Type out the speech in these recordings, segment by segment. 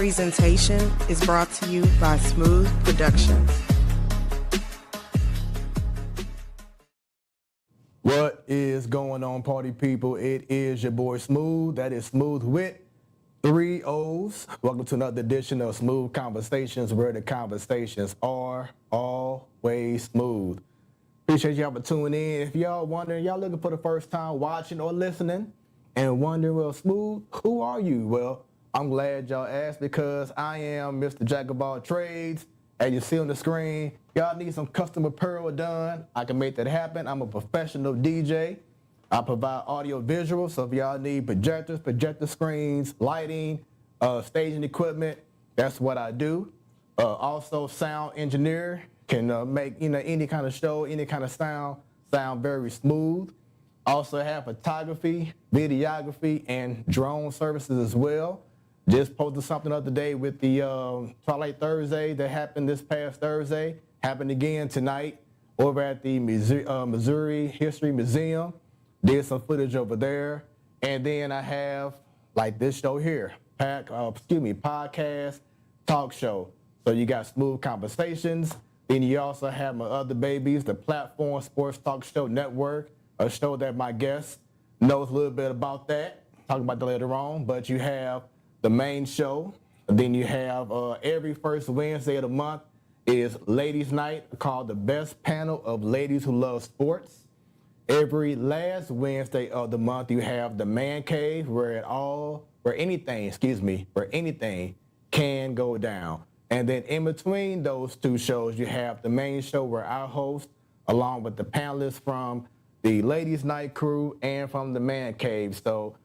presentation is brought to you by Smoooth Productions. What is going on, party people? It is your boy Smoooth. That is Smoooth with 3 O's. Welcome to another edition of Smoooth Conversations, where the conversations are always smooth. Appreciate y'all for tuning in. If y'all wondering, y'all looking for the first time watching or listening and wondering, well, Smoooth, who are you? Well, I'm glad y'all asked, because I am Mr. Jack of all trades. As you see on the screen, y'all need some custom apparel done. I can make that happen. I'm a professional DJ. I provide audio visuals, so if y'all need projectors, projector screens, lighting, staging equipment, that's what I do. Also, sound engineer, can make any kind of show, any kind of sound very smooth. Also have photography, videography, and drone services as well. Just posted something the other day with the Twilight Thursday that happened this past Thursday. Happened again tonight over at the Missouri History Museum. Did some footage over there. And then I have, like this show here, podcast, talk show. So you got Smoooth Conversations. Then you also have my other babies, the Platform Sports Talk Show Network, a show that my guest knows a little bit about that. Talk about that later on. But you have the main show. Then you have every first Wednesday of the month is Ladies Night, called the Best Panel of Ladies Who Love Sports. Every last Wednesday of the month you have the Man Cave, where anything can go down. And then in between those two shows, you have the main show where I host, along with the panelists from the Ladies Night crew and from the Man Cave. So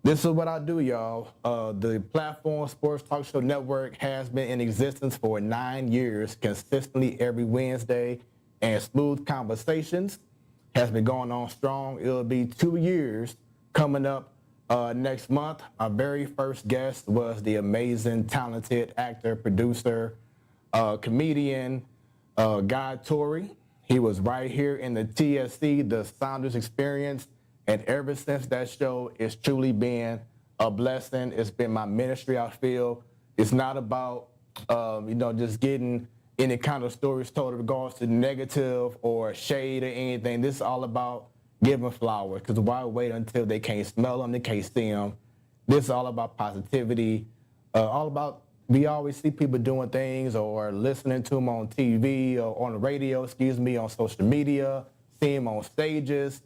this is what I do, y'all. The Platform Sports Talk Show Network has been in existence for 9 years, consistently every Wednesday. And Smoooth Conversations has been going on strong. It'll be 2 years coming up next month. Our very first guest was the amazing, talented actor, producer, comedian, Guy Torrey. He was right here in the TSC, the Sounders Experience. And ever since that show, it's truly been a blessing. It's been my ministry, I feel. It's not about, just getting any kind of stories told in regards to negative or shade or anything. This is all about giving flowers, because why wait until they can't smell them, they can't see them? This is all about positivity, all about, we always see people doing things or listening to them on TV or on the radio, on social media, see them on stages.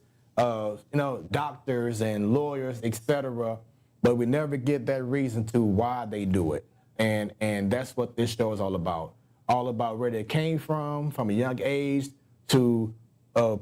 Doctors and lawyers, etc. But we never get that reason to why they do it. And that's what this show is all about. All about where they came from a young age to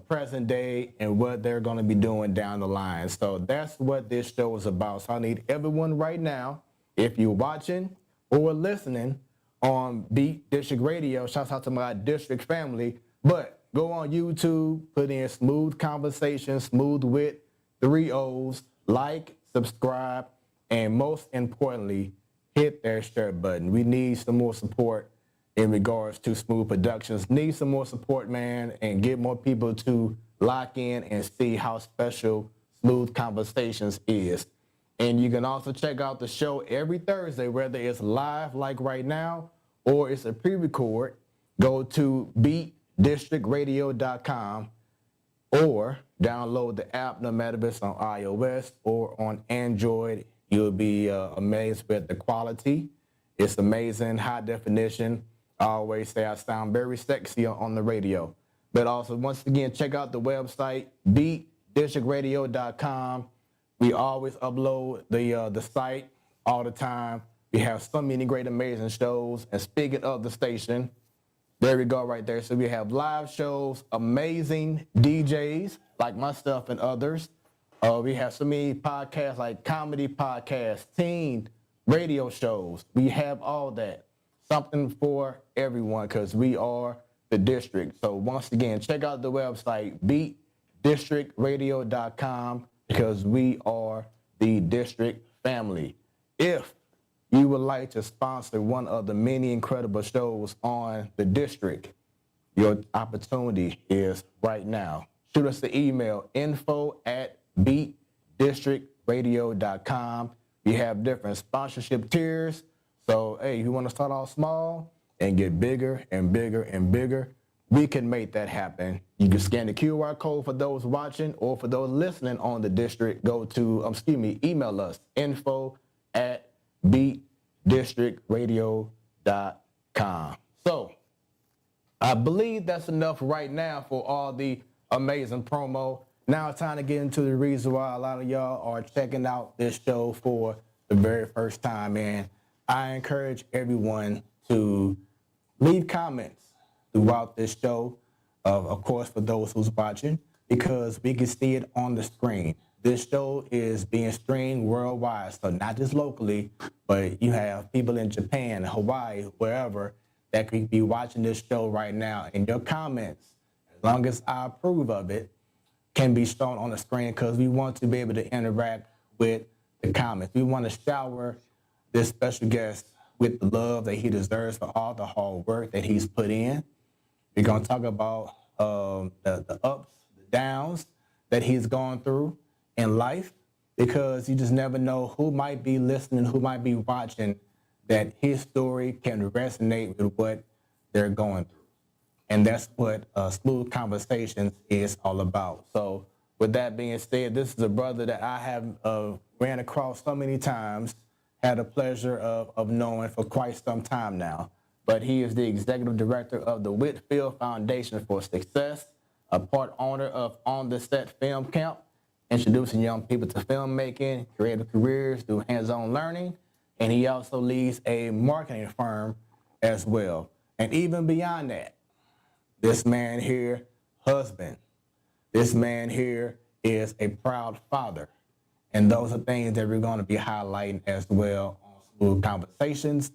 present day, and what they're going to be doing down the line. So that's what this show is about. So I need everyone right now, if you're watching or listening on Beat District Radio, shouts out to my district family, but go on YouTube, put in Smoooth Conversations, Smoooth with 3 O's, like, subscribe, and most importantly, hit that share button. We need some more support in regards to Smoooth Productions. Need some more support, man, and get more people to lock in and see how special Smoooth Conversations is. And you can also check out the show every Thursday, whether it's live like right now or it's a pre-record. Go to beatdistrictradio.com or download the app, no matter if it's on iOS or on Android. You'll be amazed with the quality. It's amazing, high definition. I always say I sound very sexy on the radio. But also, once again, check out the website, beatdistrictradio.com. We always upload the site all the time. We have so many great, amazing shows. And speaking of the station, there we go right there. So we have live shows, amazing DJs like myself and others. We have so many podcasts like comedy podcasts, teen radio shows. We have all that. Something for everyone, because we are the district. So once again, check out the website, beatdistrictradio.com, because we are the district family. If you would like to sponsor one of the many incredible shows on the district, your opportunity is right now. Shoot us the email, info@beatdistrictradio.com. We have different sponsorship tiers. So, hey, if you want to start off small and get bigger and bigger and bigger, we can make that happen. You can scan the QR code for those watching, or for those listening on the district, email us, info@beatdistrictradio.com. So, I believe that's enough right now for all the amazing promo. Now it's time to get into the reason why a lot of y'all are checking out this show for the very first time. And I encourage everyone to leave comments throughout this show, of course, for those who's watching, because we can see it on the screen. This show is being streamed worldwide, so not just locally, but you have people in Japan, Hawaii, wherever, that could be watching this show right now. And your comments, as long as I approve of it, can be shown on the screen, because we want to be able to interact with the comments. We want to shower this special guest with the love that he deserves for all the hard work that he's put in. We're going to talk about the ups, the downs that he's gone through in life, because you just never know who might be listening, who might be watching, that his story can resonate with what they're going through. And that's what Smoooth Conversations is all about. So with that being said, this is a brother that I have ran across so many times, had the pleasure of knowing for quite some time now. But he is the executive director of the Whitfield Foundation for Success, a part owner of On the Set Film Camp, introducing young people to filmmaking, creative careers through hands-on learning. And he also leads a marketing firm as well. And even beyond that, this man here, husband. This man here is a proud father. And those are things that we're going to be highlighting as well on Smoooth Conversations,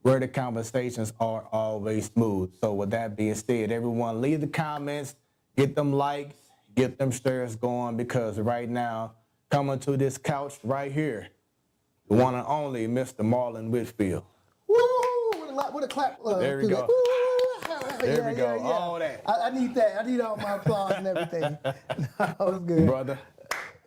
where the conversations are always smooth. So with that being said, everyone leave the comments, get them likes, get them shares going, because right now, coming to this couch right here, the one and only Mr. Marlon Whitfield. Woo! What a clap. There we go. There we go. All that. I need that. I need all my applause and everything. That was good. Brother,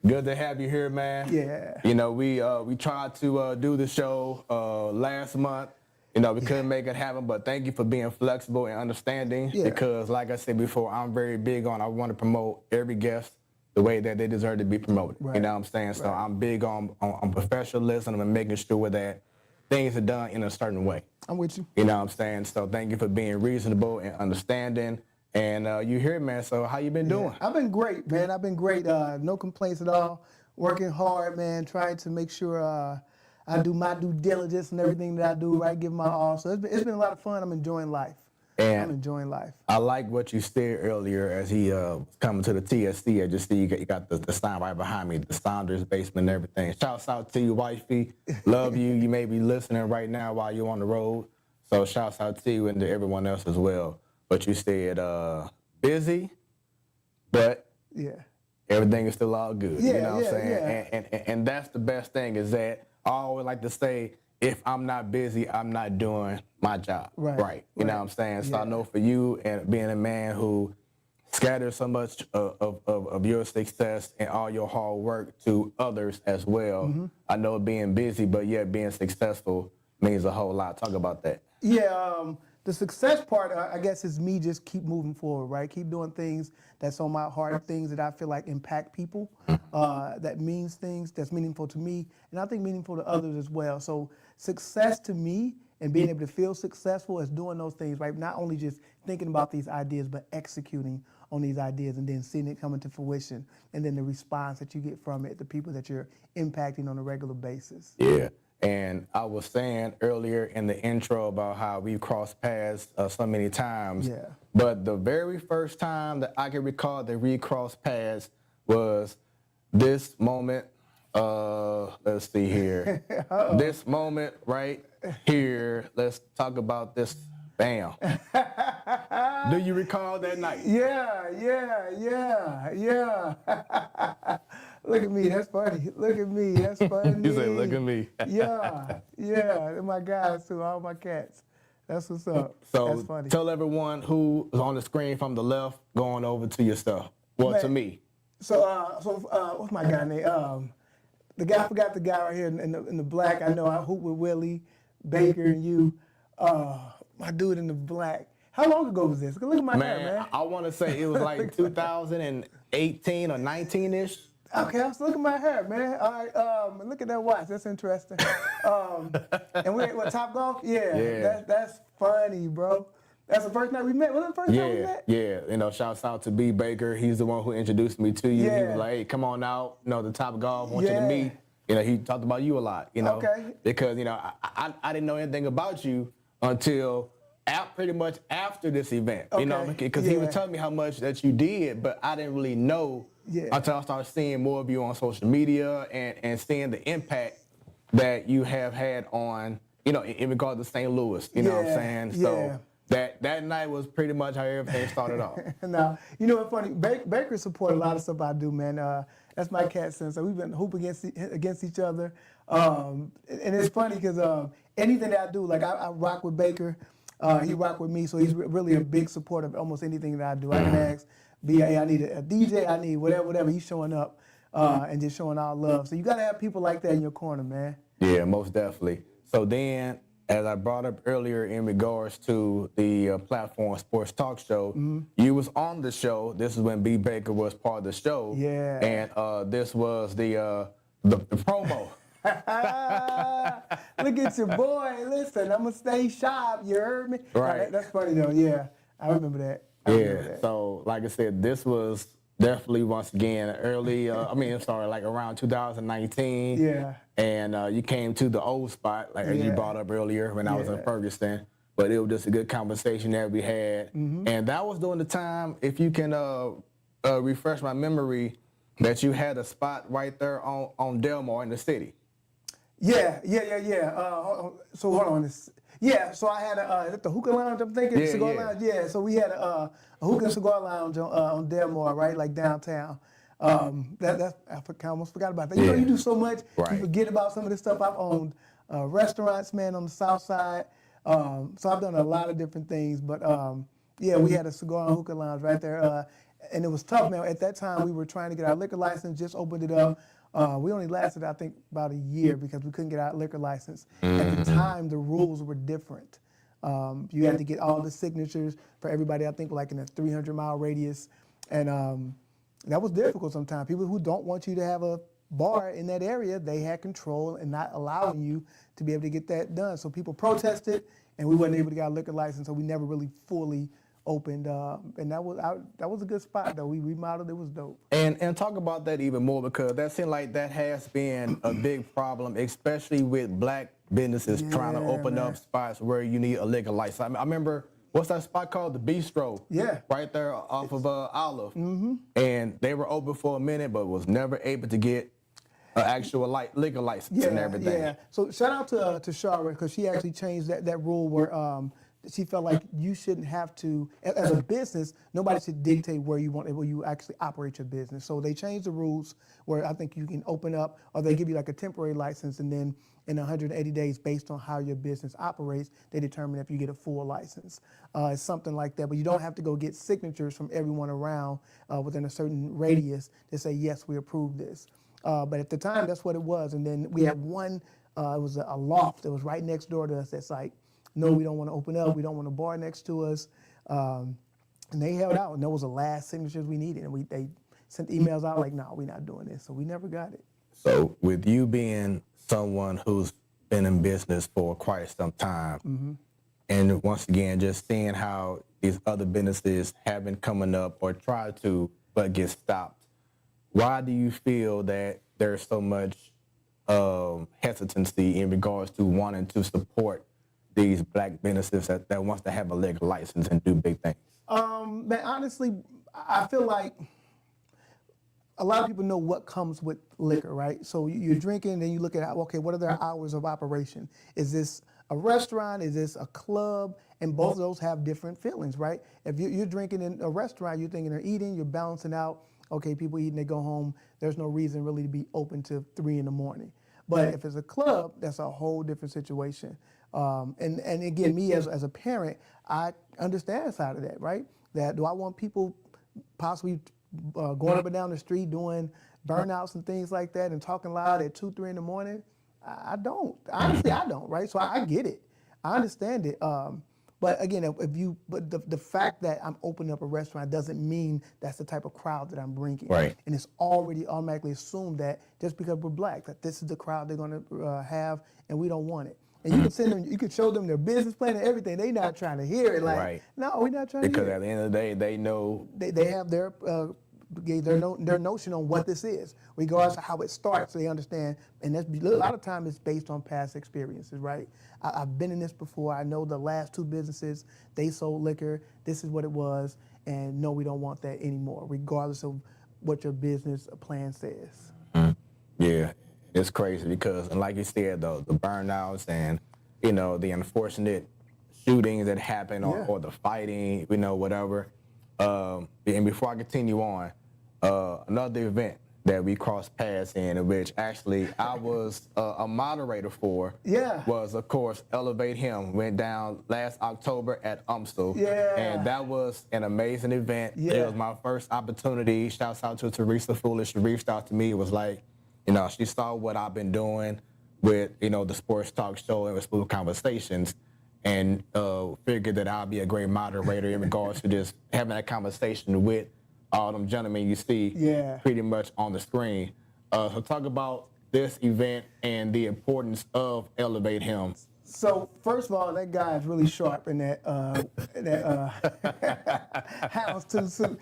good to have you here, man. Yeah. You know, we tried to do the show last month. You know, we couldn't make it happen, but thank you for being flexible and understanding, because like I said before, I'm very big on, I want to promote every guest the way that they deserve to be promoted. Right. You know what I'm saying? So I'm big on professionalism and making sure that things are done in a certain way. I'm with you. You know what I'm saying? So thank you for being reasonable and understanding. And you here, man. So how you been doing? I've been great, man. I've been great. No complaints at all. Working hard, man. Trying to make sure I do my due diligence and everything that I do, right? Give my all. So it's been a lot of fun. I'm enjoying life. And I'm enjoying life. I like what you said earlier as he was coming to the TSC. I just see you got the sign right behind me, the Saunders basement and everything. Shouts out to you, wifey. Love you. You may be listening right now while you're on the road. So shouts out to you and to everyone else as well. But you said busy, but everything is still all good. Yeah, you know what I'm saying? Yeah. And that's the best thing, is that I always like to say, if I'm not busy, I'm not doing my job right. You know what I'm saying? So I know for you, and being a man who scatters so much of your success and all your hard work to others as well, I know being busy but yet being successful means a whole lot. Talk about that. Yeah, the success part, I guess, is me just keep moving forward, right? Keep doing things that's on my heart, things that I feel like impact people, that means things that's meaningful to me, and I think meaningful to others as well. So success to me, and being able to feel successful, is doing those things, right? Not only just thinking about these ideas, but executing on these ideas and then seeing it coming to fruition, and then the response that you get from it, the people that you're impacting on a regular basis. Yeah. And I was saying earlier in the intro about how we've crossed paths so many times. Yeah. But the very first time that I can recall that we crossed paths was this moment. Let's see here. This moment right here. Let's talk about this. Bam. Do you recall that night? Yeah. Look at me, that's funny. Look at me, that's funny. You say, look at me. Yeah. They're my guys too, all my cats. That's what's up. So that's funny. Tell everyone who is on the screen from the left going over to your stuff. Well, man, to me. So what's my guy name? The guy, I forgot the guy right here in the black. I know I hoop with Willie. Baker and you, my dude in the black. How long ago was this? Look at my hair, Man, man. I want to say it was like 2018 or 19-ish. Okay, I was looking at my hair, man. All right, look at that watch. That's interesting. And we what Top Golf? Yeah. That's funny, bro. That's the first night we met. Was it the first time we met? Yeah. You know, shouts out to B Baker. He's the one who introduced me to you. He Yeah. was like, hey, come on out. You know, the Top Golf wants you to Yeah. meet. You know, he talked about you a lot, you know. Okay. Because, you know, I didn't know anything about you until pretty much after this event. You know, because he was telling me how much that you did, but I didn't really know until I started seeing more of you on social media and seeing the impact that you have had on, you know, in regard to St. Louis. You know what I'm saying? So that night was pretty much how everything started off. Now, you know what's funny? Baker support a lot of stuff I do, man. That's my cat son. So we've been hooping against each other. And it's funny because anything that I do, like I rock with Baker. He rock with me, so he's really a big supporter of almost anything that I do. I can ask, I need a DJ, I need whatever. He's showing up and just showing our love. So you got to have people like that in your corner, man. Yeah, most definitely. So then, as I brought up earlier in regards to the platform sports talk show, you was on the show. This is when B Baker was part of the show. Yeah. And this was the promo. Look at your boy. Listen, I'm going to stay sharp. You heard me? Right. That's funny, though. Yeah. I remember that. So like I said, this was definitely once again early, like around 2019. Yeah. And you came to the old spot, like as you brought up earlier when I was in Ferguson. But it was just a good conversation that we had. And that was during the time, if you can refresh my memory, that you had a spot right there on Delmar in the city. Yeah. So hold on. Yeah, so I had at the hookah lounge, I'm thinking, cigar lounge. Yeah, so we had a hookah and cigar lounge on Delmar, right, like downtown. I almost forgot about that. You know, you do so much, you forget about some of this stuff. I've owned restaurants, man, on the south side. So I've done a lot of different things, but we had a cigar and hookah lounge right there. And it was tough, man. At that time, we were trying to get our liquor license, just opened it up. We only lasted, I think, about a year because we couldn't get our liquor license. At the time, the rules were different. You had to get all the signatures for everybody, I think, like in a 300-mile radius. And that was difficult sometimes. People who don't want you to have a bar in that area, they had control and not allowing you to be able to get that done. So people protested, and we wasn't able to get our liquor license, so we never really fully opened, and that was a good spot though. We remodeled, it was dope. And talk about that even more, because that seemed like that has been a big problem, especially with black businesses trying to open up spots where you need a liquor license. I remember, what's that spot called? The Bistro. Yeah. Right there off of Olive. And they were open for a minute, but was never able to get an actual liquor license and everything. Yeah. So shout out to Shara, because she actually changed that rule where she felt like you shouldn't have to, as a business, nobody should dictate where you actually operate your business. So they changed the rules where I think you can open up, or they give you like a temporary license, and then in 180 days, based on how your business operates, they determine if you get a full license. It's something like that, but you don't have to go get signatures from everyone around within a certain radius to say, yes, we approve this. But at the time, that's what it was. And then we had one, it was a loft that was right next door to us that's like, no, we don't want to open up. We don't want a bar next to us. And they held out, and that was the last signatures we needed. And they sent emails out like, no, we're not doing this. So we never got it. So with you being someone who's been in business for quite some time, and once again, just seeing how these other businesses have been coming up or try to, but get stopped, why do you feel that there's so much hesitancy in regards to wanting to support these black businesses that wants to have a liquor license and do big things? Man, honestly, I feel like a lot of people know what comes with liquor, right? So you're drinking, and then you look at, okay, what are their hours of operation? Is this a restaurant? Is this a club? And both of those have different feelings, right? If you're drinking in a restaurant, you're thinking they're eating, you're balancing out, okay, people eating, they go home. There's no reason really to be open till 3 in the morning. But if it's a club, that's a whole different situation. And again, me as a parent, I understand the side of that, right? That do I want people possibly going up and down the street doing burnouts and things like that and talking loud at 2, 3 in the morning? I don't. Honestly, I don't, right? So I get it. I understand it. But again, but the fact that I'm opening up a restaurant doesn't mean that's the type of crowd that I'm bringing. Right. And it's already automatically assumed that just because we're black, that this is the crowd they're going to have, and we don't want it. And you can send them, you can show them their business plan and everything. They're not trying to hear it. Like, Right. no, we're not trying to Because hear at the end of the day, they know. They have their notion on what this is, regardless of how it starts. So they understand, and that's, a lot of time it's based on past experiences, right? I've been in this before. I know the last 2 businesses, they sold liquor. This is what it was, and no, we don't want that anymore, regardless of what your business plan says. Yeah, it's crazy because, and like you said, the burnouts and, you know, the unfortunate shootings that happen or the fighting, you know, whatever. And before I continue on, another event that we crossed paths in which actually I was a moderator for was, of course, Elevate Him. Went down last October at UMSL. And that was an amazing event. It was my first opportunity. Shouts out to Teresa Foolish. She reached out to me. It was like, you know, she saw what I've been doing with, you know, the sports talk show and with Smoooth Conversations, and figured that I'll be a great moderator in regards to just having that conversation with all them gentlemen you see pretty much on the screen. So talk about this event and the importance of Elevate Him. So first of all, that guy is really sharp in that houndstooth suit.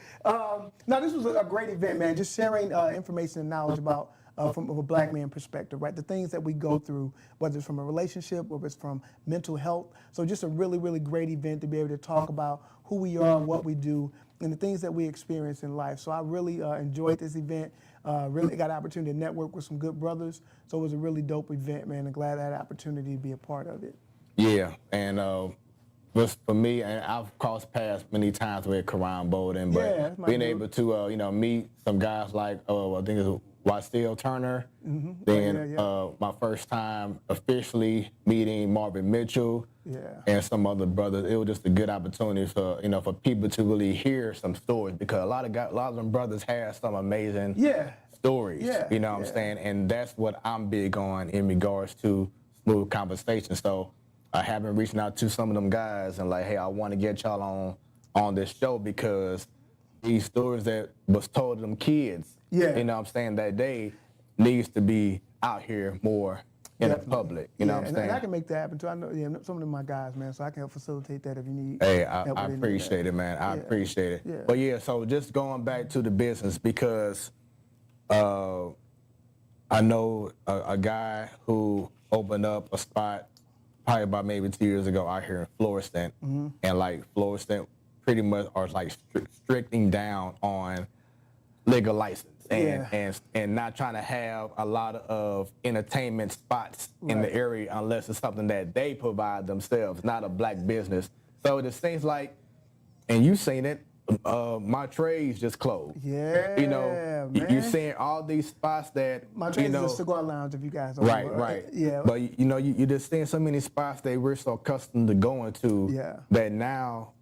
Now this was a great event, man. Just sharing information and knowledge about from a black man perspective, right? The things that we go through, whether it's from a relationship, whether it's from mental health. So just a really, really great event to be able to talk about who we are, what we do, and the things that we experience in life. So I really enjoyed this event. Really got an opportunity to network with some good brothers. So it was a really dope event, man. I'm glad I had the opportunity to be a part of it. Yeah, and for me, and I've crossed paths many times with Karan Bowden, but being able to you know, meet some guys like I think it's Wasteel Turner. Then my first time officially meeting Marvin Mitchell and some other brothers. It was just a good opportunity for, you know, for people to really hear some stories, because a lot of them brothers have some amazing stories. You know what I'm saying? And that's what I'm big on in regards to Smoooth Conversations. So I have been reaching out to some of them guys and like, hey, I want to get y'all on this show because these stories that was told to them kids, you know what I'm saying, that day needs to be out here more in the public. You know what I'm saying? And I can make that happen too. I know some of them are my guys, man, so I can help facilitate that if you need. Hey, I appreciate it, man. I appreciate it. But yeah, so just going back to the business, because I know a guy who opened up a spot probably about maybe 2 years ago out here in Florissant, and like Florissant pretty much are like stricting down on legal license and not trying to have a lot of entertainment spots in the area unless it's something that they provide themselves, not a black business. So it seems like, and you seen it, my trades just closed. You know, you're seeing all these spots that my trades is a cigar lounge. If you guys don't know. Right. But you know, you're just seeing so many spots that we're so accustomed to going to that now,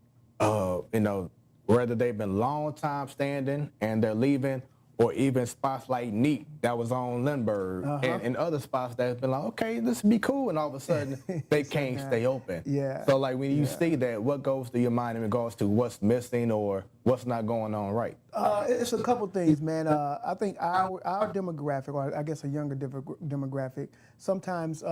you know, whether they've been long time standing and they're leaving, or even spots like Neat that was on Lindbergh and other spots that's been like, okay, this would be cool, and all of a sudden they can't stay open. So like when you see that, what goes through your mind in regards to what's missing or what's not going on right? It's a couple things, man. I think our demographic, or I guess a younger demographic, sometimes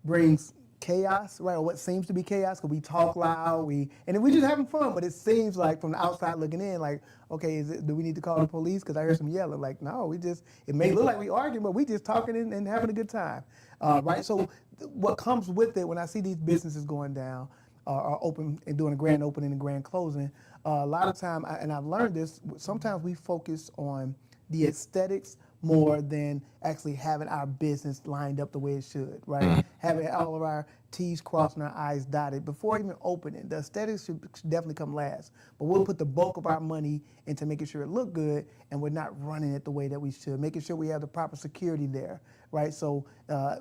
brings chaos, right? Or what seems to be chaos, because we talk loud, and we're just having fun, but it seems like from the outside looking in, like, okay, do we need to call the police? Because I heard some yelling. Like, no, it may look like we arguing, but we just talking and having a good time, right? So what comes with it when I see these businesses going down, are open and doing a grand opening and grand closing, a lot of time, and I've learned this, sometimes we focus on the aesthetics more than actually having our business lined up the way it should, right? Having all of our T's crossed and our I's dotted before even opening. The aesthetics should definitely come last, but we'll put the bulk of our money into making sure it look good, and we're not running it the way that we should, making sure we have the proper security there, right? So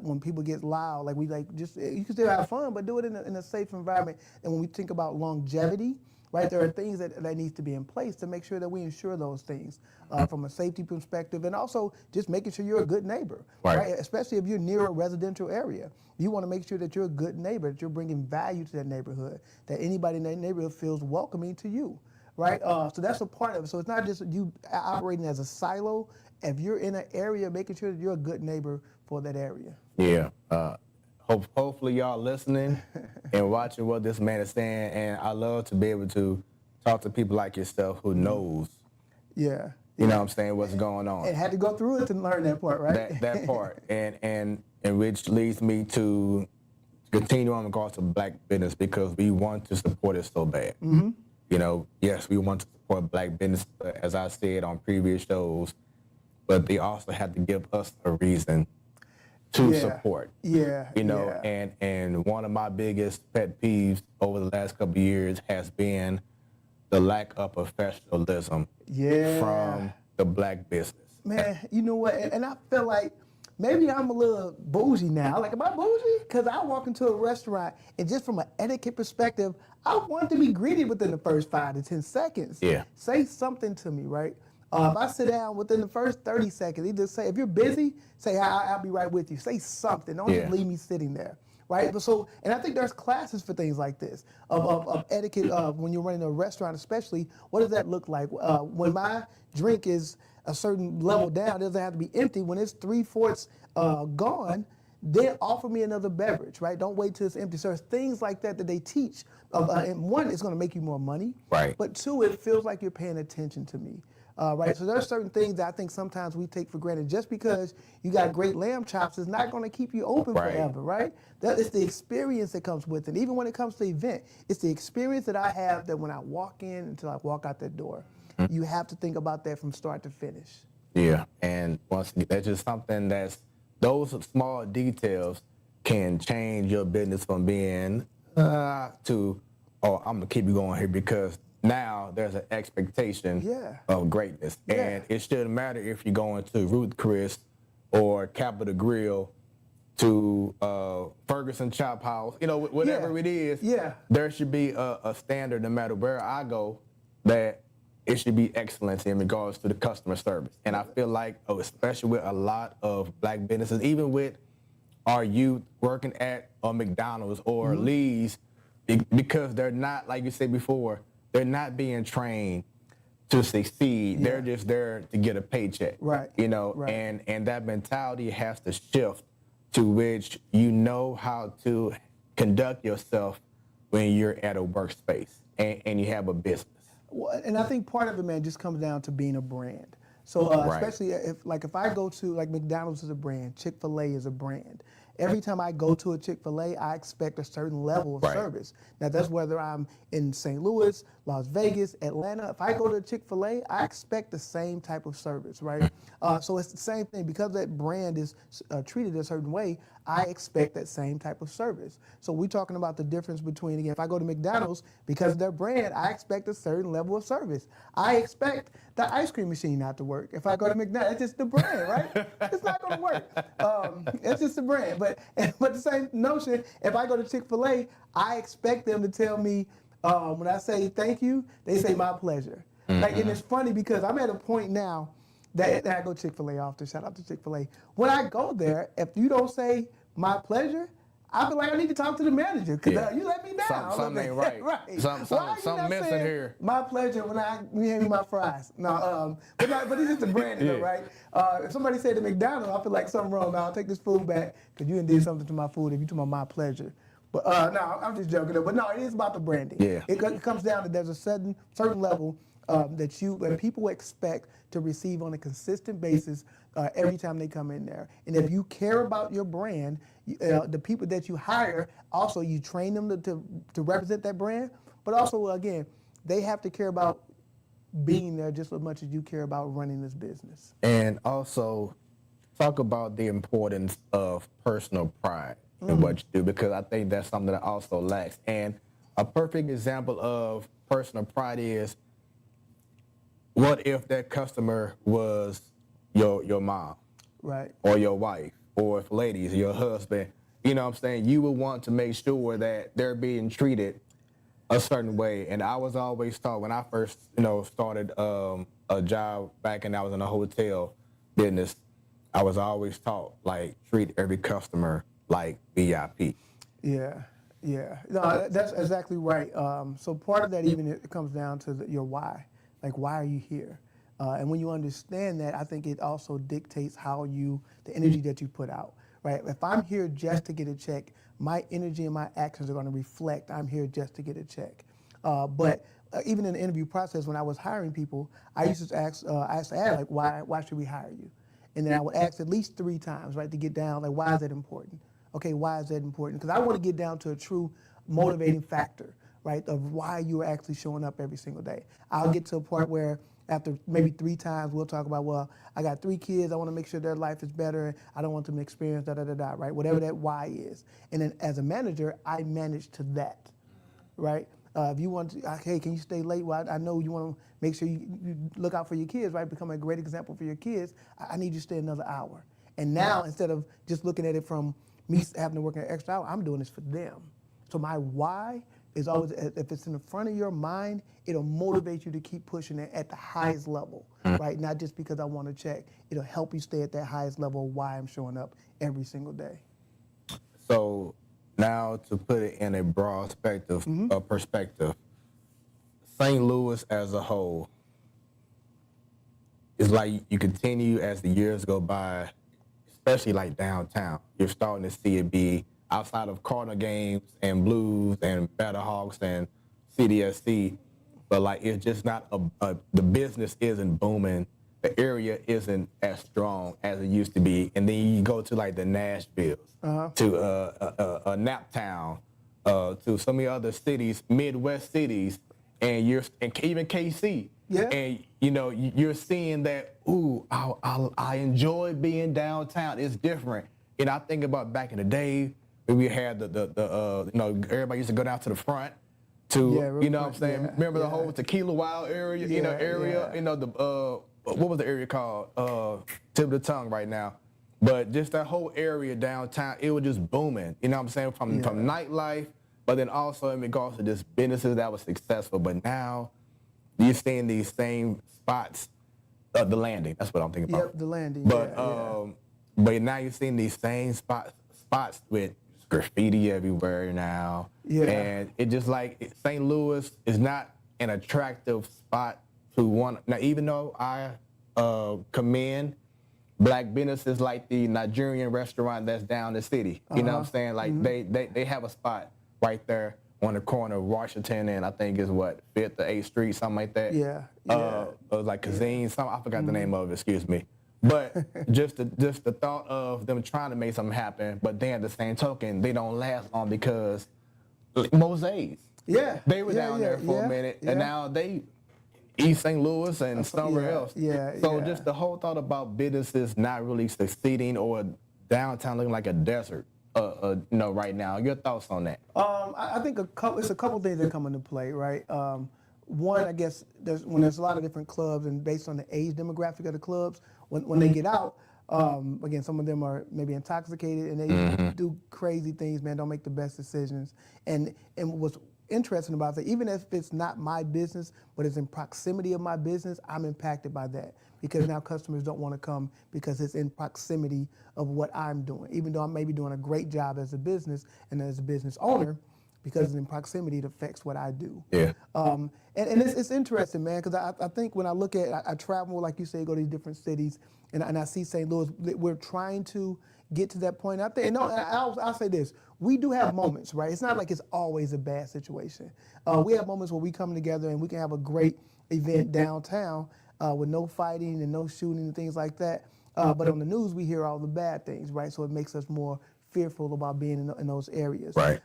when people get loud, like you can still have fun, but do it in a safe environment. And when we think about longevity, right? There are things that needs to be in place to make sure that we ensure those things from a safety perspective, and also just making sure you're a good neighbor, right? Especially if you're near a residential area. You want to make sure that you're a good neighbor, that you're bringing value to that neighborhood, that anybody in that neighborhood feels welcoming to you, right? So that's a part of it. So it's not just you operating as a silo. If you're in an area, making sure that you're a good neighbor for that area. Yeah. Hopefully y'all listening and watching what this man is saying, and I love to be able to talk to people like yourself who knows. Yeah. You know what I'm saying, what's going on. And had to go through it to learn that part, right? That part. And which leads me to continue on regards to Black business, because we want to support it so bad. Mm-hmm. You know, yes, we want to support Black business, as I said on previous shows, but they also have to give us a reason to support. Yeah. You know, and one of my biggest pet peeves over the last couple of years has been the lack of professionalism from the Black business. Man, you know what? And I feel like maybe I'm a little bougie now. Like, am I bougie? Because I walk into a restaurant, and just from an etiquette perspective, I want to be greeted within the first 5 to 10 seconds. Yeah. Say something to me, right? If I sit down within the first 30 seconds, either say, if you're busy, say, I'll be right with you. Say something. Don't just leave me sitting there, right? But so, and I think there's classes for things like this, of etiquette, when you're running a restaurant especially. What does that look like? When my drink is a certain level down, it doesn't have to be empty. When it's 3/4 gone, then offer me another beverage, right? Don't wait till it's empty. So there's things like that that they teach. And one, it's going to make you more money. Right. But two, it feels like you're paying attention to me. Right, so there's certain things that I think sometimes we take for granted. Just because you got great lamb chops is not going to keep you open forever, right? That is the experience that comes with it. Even when it comes to the event, it's the experience that I have that when I walk in until I walk out that door. You have to think about that from start to finish. Yeah, and once again, that's just something those small details can change your business from being to, oh, I'm gonna keep you going here because now there's an expectation of greatness. And it shouldn't matter if you're going to Ruth Chris or Capitol Grill to Ferguson Chop House, you know, whatever it is, there should be a standard no matter where I go that it should be excellence in regards to the customer service. And I feel like, especially with a lot of Black businesses, even with our youth working at a McDonald's or Lee's, because they're not, like you said before, they're not being trained to succeed. They're just there to get a paycheck. Right. You know, and that mentality has to shift to which you know how to conduct yourself when you're at a workspace and you have a business. Well, and I think part of it, man, just comes down to being a brand. So especially if I go to, like, McDonald's is a brand, Chick-fil-A is a brand. Every time I go to a Chick-fil-A, I expect a certain level of service. Now, that's whether I'm in St. Louis, Las Vegas, Atlanta. If I go to a Chick-fil-A, I expect the same type of service, right? So it's the same thing. Because that brand is treated a certain way, I expect that same type of service. So we're talking about the difference between, again, if I go to McDonald's, because of their brand, I expect a certain level of service. I expect the ice cream machine not to work. If I go to McDonald's, it's just the brand, right? It's not going to work. It's just the brand. But the same notion, if I go to Chick-fil-A, I expect them to tell me, when I say thank you, they say my pleasure. Like, and it's funny because I'm at a point now that I go Chick-fil-A often. Shout out to Chick-fil-A. When I go there, if you don't say my pleasure, I feel like I need to talk to the manager because you let me down. Something ain't right. Something missing here. My pleasure when you hand me my fries. No, but it's just a brand, though, right? If somebody said to McDonald's, I feel like something wrong. Now I'll take this food back because you did something to my food. If you told me my pleasure. But no, I'm just joking. But no, it is about the branding. Yeah. It comes down to there's a certain level that people expect to receive on a consistent basis every time they come in there. And if you care about your brand, the people that you hire, also you train them to represent that brand. But also, again, they have to care about being there just as much as you care about running this business. And also, talk about the importance of personal pride in what you do, because I think that's something that also lacks. And a perfect example of personal pride is, what if that customer was your mom, right, or your wife, or if ladies, your husband? You know what I'm saying? You would want to make sure that they're being treated a certain way. And I was always taught when I first, started a job back and I was in a hotel business, I was always taught, like, treat every customer like VIP. Yeah, yeah. No, that's exactly right. So part of that even it comes down to your why. Like, why are you here? And when you understand that, I think it also dictates the energy that you put out, right? If I'm here just to get a check, my energy and my actions are going to reflect I'm here just to get a check. But even in the interview process, when I was hiring people, I used to ask, like, why should we hire you? And then I would ask at least 3 times, right, to get down, like, why is that important? Okay, why is that important? Because I want to get down to a true motivating factor, right, of why you are actually showing up every single day. I'll get to a point where after maybe 3 times, we'll talk about, well, I got 3 kids, I want to make sure their life is better, and I don't want them to experience da-da-da-da, right, whatever that why is. And then as a manager, I manage to that, right? If you want to, hey, can you stay late? Well, I know you want to make sure you look out for your kids, right? Become a great example for your kids. I need you to stay another hour. And now, instead of just looking at it from me having to work an extra hour, I'm doing this for them. So my why is always, if it's in the front of your mind, it'll motivate you to keep pushing it at the highest level, right? Not just because I want to check. It'll help you stay at that highest level of why I'm showing up every single day. So now to put it in a broad perspective, St. Louis as a whole is like you continue as the years go by, especially like downtown. You're starting to see it be outside of Cardinal games and Blues and Battlehawks and CDSC, but like it's just not the business isn't booming. The area isn't as strong as it used to be. And then you go to like the Nashvilles, to Naptown, to some of the other cities, Midwest cities, and even KC. Yeah. And you're seeing that, I enjoy being downtown. It's different. And I think about back in the day when we had everybody used to go down to the front to, what I'm saying? Yeah, Remember the whole Tequila Wild area, what was the area called? Tip of the tongue right now. But just that whole area downtown, it was just booming. You know what I'm saying? From nightlife, but then also in regards to just businesses that was successful. But now you're seeing these same spots, the Landing. That's what I'm thinking about. Yep, the Landing. But now you're seeing these same spots with graffiti everywhere now. Yeah. And it just like St. Louis is not an attractive spot to one. Now, even though I commend black businesses like the Nigerian restaurant that's down the city, you know what I'm saying? Like they have a spot right there on the corner of Washington and I think is 5th or 8th Street, something like that. Yeah. It was like Cuisine, I forgot the name of it, excuse me. But just the thought of them trying to make something happen, but then at the same token, they don't last long because Mosaics. Yeah. They were down there for a minute, and now they East St. Louis and somewhere else. So just the whole thought about businesses not really succeeding or downtown looking like a desert, right now. Your thoughts on that? I think it's a couple things that come into play, right? One, I guess, when there's a lot of different clubs and based on the age demographic of the clubs, when they get out, again, some of them are maybe intoxicated and they do crazy things, man, don't make the best decisions. And what's interesting about that, even if it's not my business, but it's in proximity of my business, I'm impacted by that because now customers don't want to come because it's in proximity of what I'm doing. Even though I may be doing a great job as a business and as a business owner, because it's in proximity, it affects what I do. Yeah. And it's interesting, man, because I think when I look at, I travel, like you say, go to these different cities, and I see St. Louis, we're trying to get to that point. I think, I'll say this, we do have moments, right? It's not like it's always a bad situation. We have moments where we come together and we can have a great event downtown with no fighting and no shooting and things like that. But on the news, we hear all the bad things, right? So it makes us more fearful about being in those areas. Right.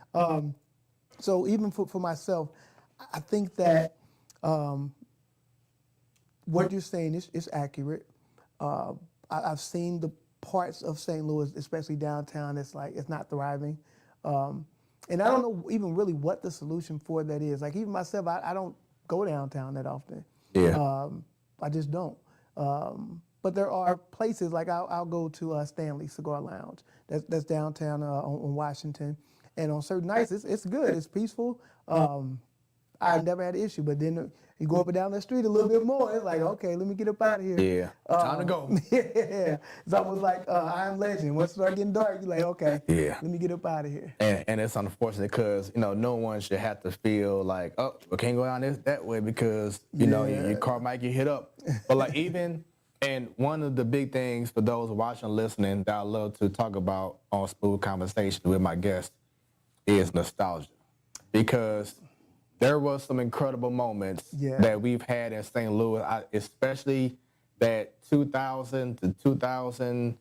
So even for myself, I think that what you're saying is accurate. I've seen the parts of St. Louis, especially downtown, it's not thriving. And I don't know even really what the solution for that is. Like even myself, I don't go downtown that often. Yeah. I just don't. But there are places, like I'll go to Stanley Cigar Lounge. That's downtown on Washington. And on certain nights, it's good. It's peaceful. I never had an issue. But then you go up and down the street a little bit more, it's like, okay, let me get up out of here. Yeah, time to go. Yeah, it's almost like I Am Legend. Once it starts getting dark, you're like, okay, let me get up out of here. And it's unfortunate because, you know, no one should have to feel like, oh, we can't go down that way because, you know, your car might get hit up. But like and one of the big things for those watching and listening that I love to talk about on Smoooth Conversations with my guests is nostalgia. Because there was some incredible moments that we've had in St. Louis, especially that 2000 to 2000,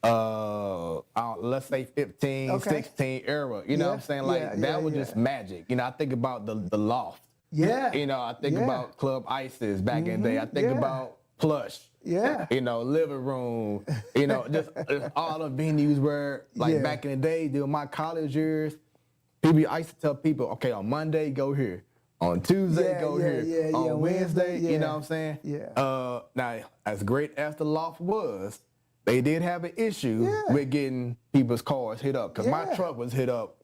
let's say 15, 16 era. You know what I'm saying? Like that was just magic. You know, I think about the Loft. Yeah. You know, I think about Club Isis back in the day. I think about Plush. Yeah. You know, Living Room. You know, just all the venues where, like back in the day, during my college years, I used to tell people, okay, on Monday, go here. On Tuesday, go here. On Wednesday, you know what I'm saying? Yeah. Now, as great as the Loft was, they did have an issue with getting people's cars hit up because my truck was hit up.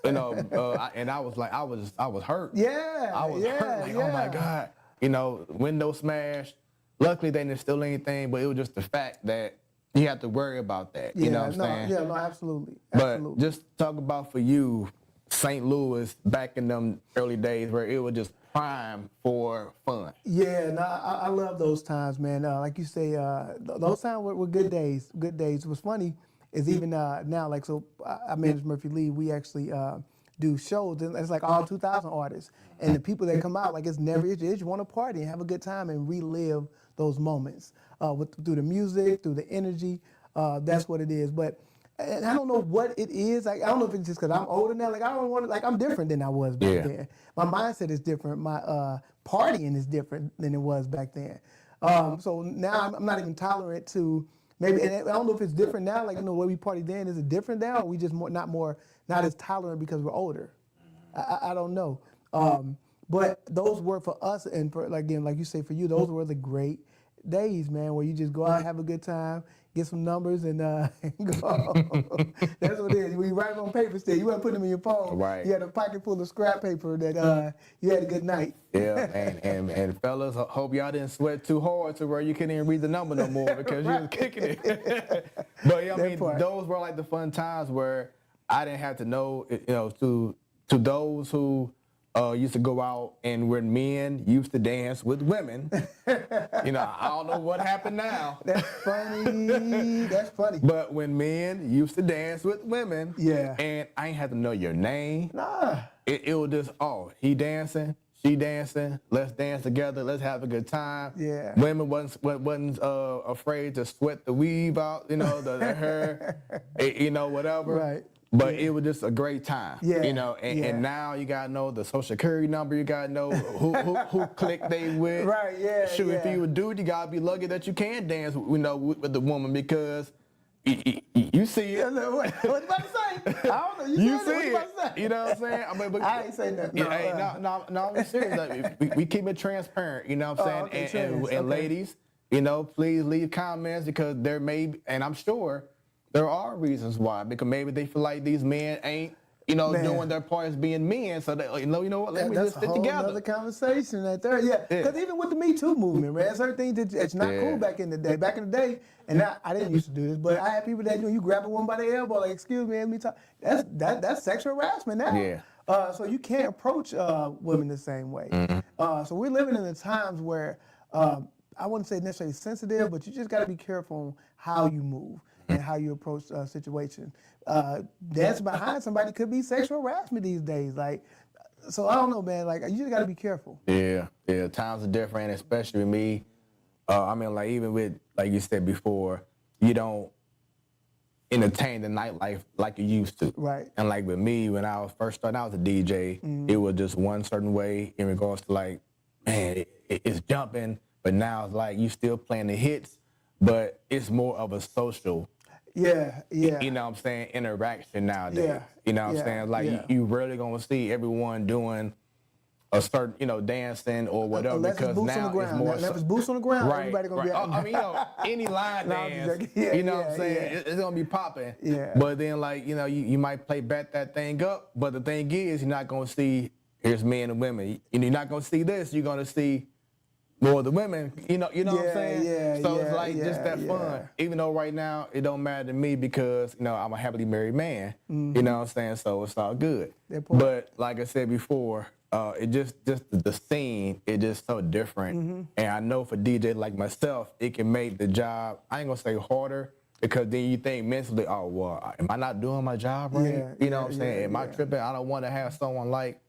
You know, and I was like, I was hurt. Yeah. I was hurt. Like, oh my God. You know, window smashed. Luckily, they didn't steal anything, but it was just the fact that you have to worry about that. You know what I'm saying? Yeah, no, absolutely. But just talk about for you, St. Louis back in them early days where it was just prime for fun. Yeah, no, I love those times, man. Like you say, those times were good days. Good days. What's funny is even now, like, so I manage Murphy Lee. We actually do shows, and it's like all 2,000 artists. And the people that come out, like, it's never, it's just want to party and have a good time and relive through the music, through the energy. That's what it is. But and I don't know what it is. Like, I don't know if it's just because I'm older now. Like, I don't want to, like, I'm different than I was back then. My mindset is different. My partying is different than it was back then. So now I'm not even tolerant to maybe, and I don't know if it's different now. Like, you know, the way we party then, is it different now? Or we just not as tolerant because we're older? I don't know. But those were for us, and for, like, again, like you say, for you, those were the great days, man, where you just go out, have a good time, get some numbers, and go. That's what it is. We write them on paper still. You weren't putting them in your phone. Right. You had a pocket full of scrap paper that you had a good night. Yeah, and fellas, hope y'all didn't sweat too hard to where you couldn't even read the number no more because you was kicking it. But yeah, I mean, those were like the fun times where I didn't have to know, you know, to those who used to go out and when men used to dance with women. You know, I don't know what happened now. That's funny. That's funny. But when men used to dance with women, and I ain't had to know your name. Nah. It was just, oh, he dancing, she dancing, let's dance together, let's have a good time. Yeah. Women wasn't afraid to sweat the weave out, you know, the hair, you know, whatever. Right. But it was just a great time, you know. And now you gotta know the social security number. You gotta know who clicked they with. Right. Yeah. Shoot, if you a dude, you gotta be lucky that you can dance, you know, with the woman because you see it. What you about to say? I don't know. You see it. You know what I'm saying? I mean, but, I ain't saying that. No, I'm serious. Like, we keep it transparent. You know what I'm saying? And ladies, you know, please leave comments because there may be, and I'm sure there are reasons why, because maybe they feel like these men ain't, you know, doing their part as being men. So they, you know what? Let me just stick together. That's a whole other conversation right there. Yeah, because even with the Me Too movement, man, certain things that's not cool back in the day. Back in the day, and I didn't used to do this, but I had people that you grab a woman by the elbow, like, excuse me, let me talk. That's sexual harassment now. Yeah. So you can't approach women the same way. Mm-hmm. So we're living in the times where I wouldn't say necessarily sensitive, but you just got to be careful on how you move and how you approach situations. Dancing behind somebody could be sexual harassment these days. Like, so I don't know, man. Like, you just got to be careful. Yeah. Times are different, especially with me. I mean, like, even with, like you said before, you don't entertain the nightlife like you used to. Right. And like with me, when I was first starting out as a DJ, it was just one certain way in regards to, like, man, it's jumping, but now it's like you still playing the hits, but it's more of a social. Yeah. You know what I'm saying? Interaction nowadays. Yeah. You know what I'm saying? Like, you rarely gonna see everyone doing a certain, you know, dancing or whatever, unless because now it's more. If it's boots on the ground, everybody gonna be out. I mean, you know, any line dance, you know what I'm saying? It's gonna be popping. Yeah. But then, like, you know, you might play back that thing up, but the thing is, you're not gonna see here's men and women. You're not gonna see this. You're gonna see more of the women. You know what I'm saying? Yeah, so yeah, it's like just that fun. Even though right now it don't matter to me because I'm a happily married man. You know what I'm saying? So it's all good. But like I said before, it just the scene, it just so different. And I know for DJ like myself, it can make the job, I ain't gonna say harder, because then you think mentally, oh well, am I not doing my job right? You know what I'm saying? Am I tripping? I don't want to have someone like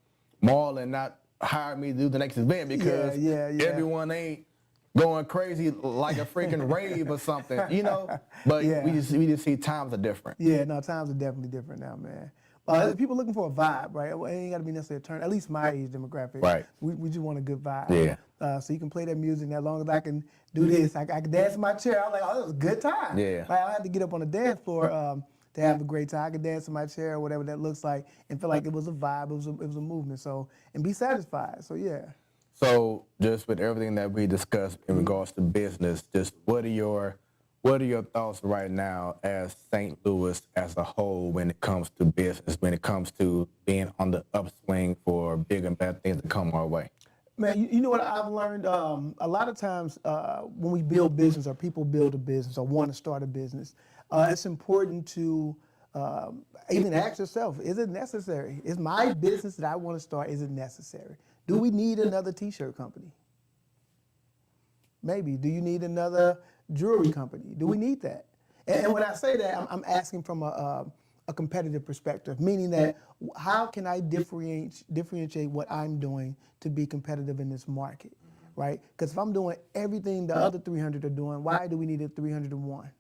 Marlon not hire me to do the next event because everyone ain't going crazy like a freaking rave or something, But we just see times are different. Yeah, no, times are definitely different now, man. People looking for a vibe, right? It ain't got to be necessarily a turn. At least my age demographic, right? We just want a good vibe. Yeah. So you can play that music. As long as I can do this, I can dance in my chair. I'm like, oh, that was a good time. Yeah. Like, I don't have to get up on the dance floor to have a great time. I can dance in my chair or whatever that looks like and feel like it was a vibe. It was a movement. So and be satisfied. So yeah. So just with everything that we discussed in regards to business, just what are your thoughts right now as St. Louis as a whole when it comes to business, when it comes to being on the upswing for big and bad things to come our way? Man, you know what I've learned? A lot of times when we build business or people build a business or want to start a business, it's important to even ask yourself, is it necessary? Is my business that I want to start, is it necessary? Do we need another t-shirt company? Maybe. Do you need another jewelry company? Do we need that? And when I say that, I'm asking from a competitive perspective, meaning that how can I differentiate what I'm doing to be competitive in this market, right? Because if I'm doing everything the other 300 are doing, why do we need a 301?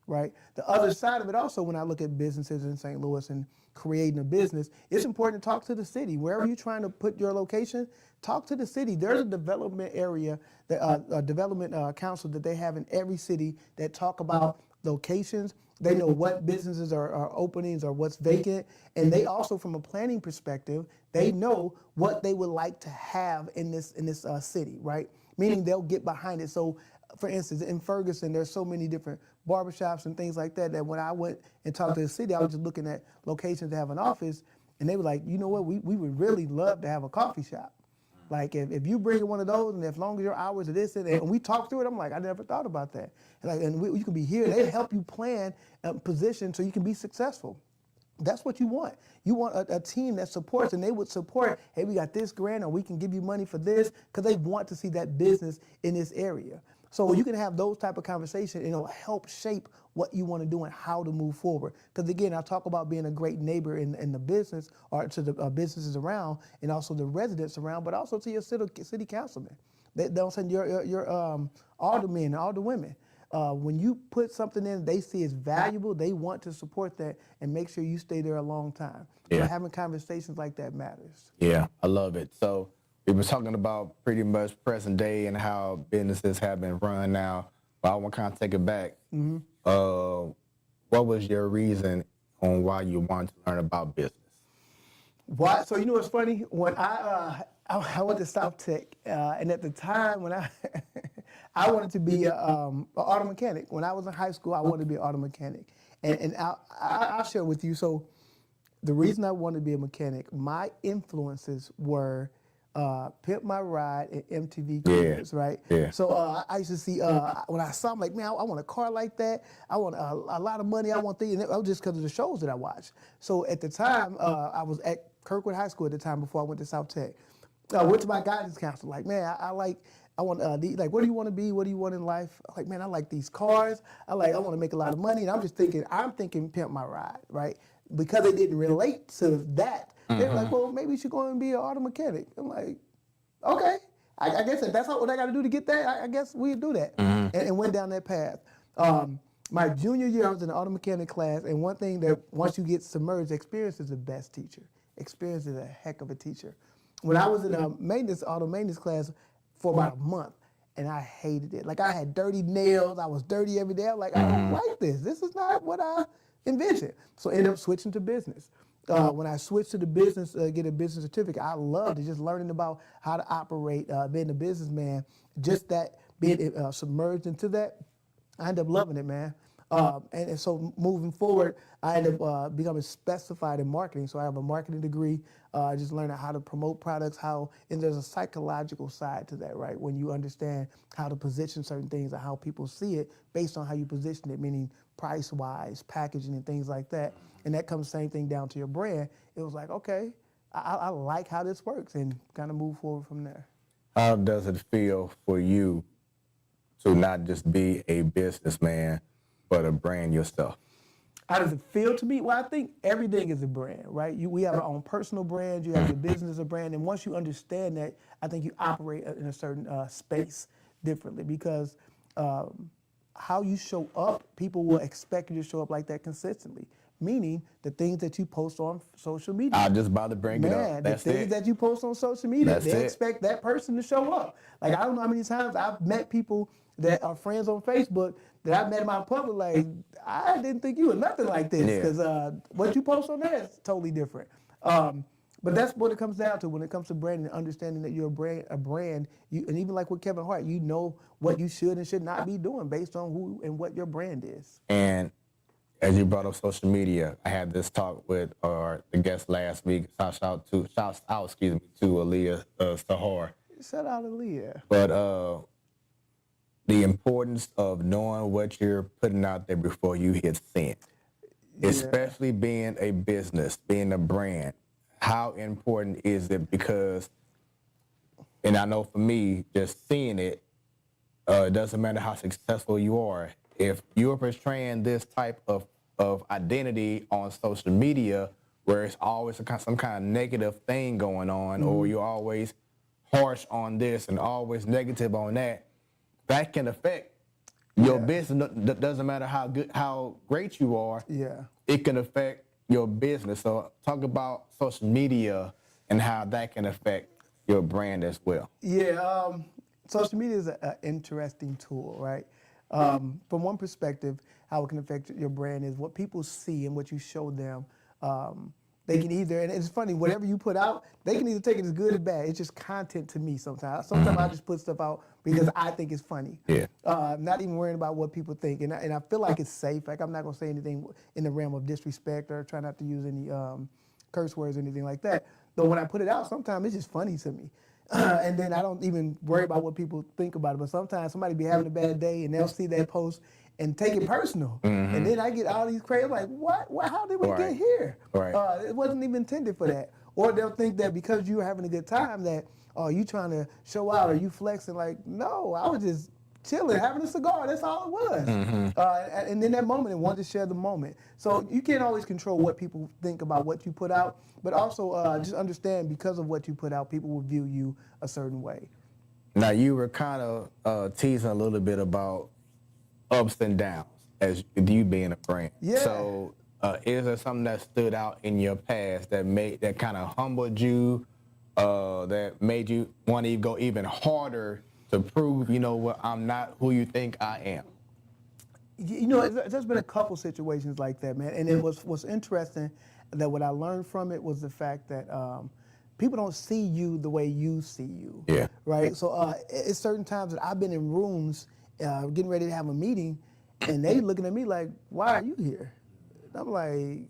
Right? The other side of it also, when I look at businesses in St. Louis and creating a business, it's important to talk to the city. Wherever you're trying to put your location, talk to the city. There's a development area, a development council that they have in every city that talk about locations. They know what businesses are openings or what's vacant. And they also, from a planning perspective, they know what they would like to have in this city, right? Meaning they'll get behind it. So, for instance, in Ferguson, there's so many different barbershops and things like that when I went and talked to the city, I was just looking at locations to have an office, and they were like, you know what, we would really love to have a coffee shop. Like, if you bring in one of those, and as long as your hours are this, and we talked through it, I'm like, I never thought about that. And you can be here, they help you plan a position so you can be successful. That's what you want. You want a team that supports, and they would support, hey, we got this grant, or we can give you money for this, because they want to see that business in this area. So you can have those type of conversations, and it'll help shape what you want to do and how to move forward. Because again, I talk about being a great neighbor in the business, or to the businesses around, and also the residents around, but also to your city councilmen. They don't send your aldermen and alderwomen. When you put something in they see as valuable, they want to support that and make sure you stay there a long time. Yeah. So having conversations like that matters. Yeah, I love it. So we were talking about pretty much present day and how businesses have been run now, but I want to kind of take it back. What was your reason on why you wanted to learn about business? Why? So you know what's funny? When I went to South Tech, and at the time when I wanted to be an auto mechanic. When I was in high school, I wanted to be an auto mechanic, and I'll share with you. So the reason I wanted to be a mechanic, my influences were Pimp My Ride and MTV Cribs, right? Yeah. So I used to see, when I saw them, like, man, I want a car like that. I want a lot of money. I want things. And it was just because of the shows that I watched. So at the time, I was at Kirkwood High School at the time before I went to South Tech. I went to my guidance counselor, like, man, I want, like, what do you want to be? What do you want in life? Like, man, I like these cars. I want to make a lot of money. And I'm thinking Pimp My Ride, right? Because they didn't relate to that. They were like, well, maybe you should go and be an auto mechanic. I'm like, okay. I guess if that's what I got to do to get that, I guess we do that. And went down that path. My junior year, I was in the auto mechanic class, and one thing that once you get submerged, experience is the best teacher. Experience is a heck of a teacher. When I was in a auto maintenance class for about a month, and I hated it. Like, I had dirty nails. I was dirty every day. I'm like, I don't like this. This is not what I envisioned. So I ended up switching to business. When I switched to the business, get a business certificate, I loved it. Just learning about how to operate, being a businessman, just that being submerged into that, I ended up loving it, man. And so moving forward, I ended up becoming specified in marketing. So I have a marketing degree, just learning how to promote products, and there's a psychological side to that, right? When you understand how to position certain things and how people see it based on how you position it, meaning price-wise, packaging and things like that. And that comes the same thing down to your brand. It was like, okay, I like how this works, and kind of move forward from there. How does it feel for you to not just be a businessman, but a brand yourself? How does it feel to me? Well, I think everything is a brand, right? We have our own personal brand. You have your business as a brand, and once you understand that, I think you operate in a certain space differently, because how you show up, people will expect you to show up like that consistently. Meaning the things that you post on social media. I was just about to bring it up. That's the things that you post on social media, they expect that person to show up. Like, I don't know how many times I've met people that are friends on Facebook that I've met them out in public, like, I didn't think you were nothing like this, because what you post on there is totally different. But that's what it comes down to when it comes to branding, understanding that you're a brand. And even like with Kevin Hart, you know what you should and should not be doing based on who and what your brand is. And as you brought up social media, I had this talk with the guest last week. Shouts out to Aaliyah Sahar. Shout out Aaliyah. But the importance of knowing what you're putting out there before you hit send, especially being a business, being a brand. How important is it? Because, and I know for me, just seeing it, it doesn't matter how successful you are. If you're portraying this type of identity on social media, where it's always some kind of negative thing going on, or you're always harsh on this and always negative on that, that can affect your business. Doesn't matter how great you are. It can affect your business. So talk about social media and how that can affect your brand as well. Social media is an interesting tool, right? From one perspective, how it can affect your brand is what people see and what you show them. They can either, and it's funny, whatever you put out, they can either take it as good or bad. It's just content to me sometimes. Sometimes I just put stuff out because I think it's funny. Not even worrying about what people think. And I feel like it's safe. Like, I'm not going to say anything in the realm of disrespect or try not to use any curse words or anything like that. Though when I put it out, sometimes it's just funny to me. And then I don't even worry about what people think about it. But sometimes somebody be having a bad day and they'll see that post and take it personal. And then I get all these crazy, like, what? How did we get here? It wasn't even intended for that. Or they'll think that because you're having a good time that, you trying to show out or you flexing. Like, no, I was just chilling, having a cigar. That's all it was. And in that moment, I wanted to share the moment. So you can't always control what people think about what you put out, but also just understand, because of what you put out, people will view you a certain way. Now, you were kind of teasing a little bit about ups and downs as you being a brand. So is there something that stood out in your past that kind of humbled you, that made you want to go even harder to prove, I'm not who you think I am? There's been a couple situations like that, man. And what's interesting, that what I learned from it was the fact that people don't see you the way you see you. Right? So it's certain times that I've been in rooms getting ready to have a meeting, and they looking at me like, why are you here? And I'm like,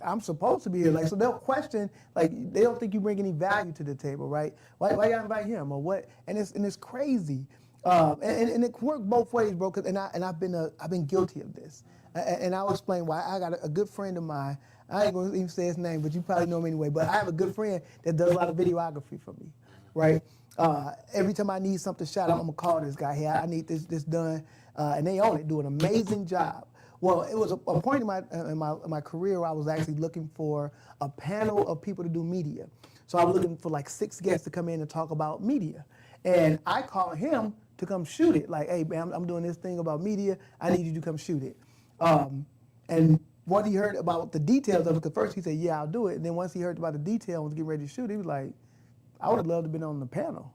I'm supposed to be here. Like, so they'll question, like, they don't think you bring any value to the table, right? Why y'all invite him or what? And it's crazy. And it worked both ways, bro. I've been guilty of this. And I'll explain why. I got a good friend of mine. I ain't gonna even say his name, but you probably know him anyway. But I have a good friend that does a lot of videography for me, right? Every time I need something shot, I'm gonna call this guy. Hey, I need this done, and they own it, do an amazing job. Well, it was a point in my career where I was actually looking for a panel of people to do media. So I was looking for like 6 guests to come in and talk about media, and I called him to come shoot it. Like, hey, man, I'm doing this thing about media. I need you to come shoot it. And once he heard about the details of it, because first he said, yeah, I'll do it. And then once he heard about the detail and was getting ready to shoot, he was like, I would have loved to have been on the panel.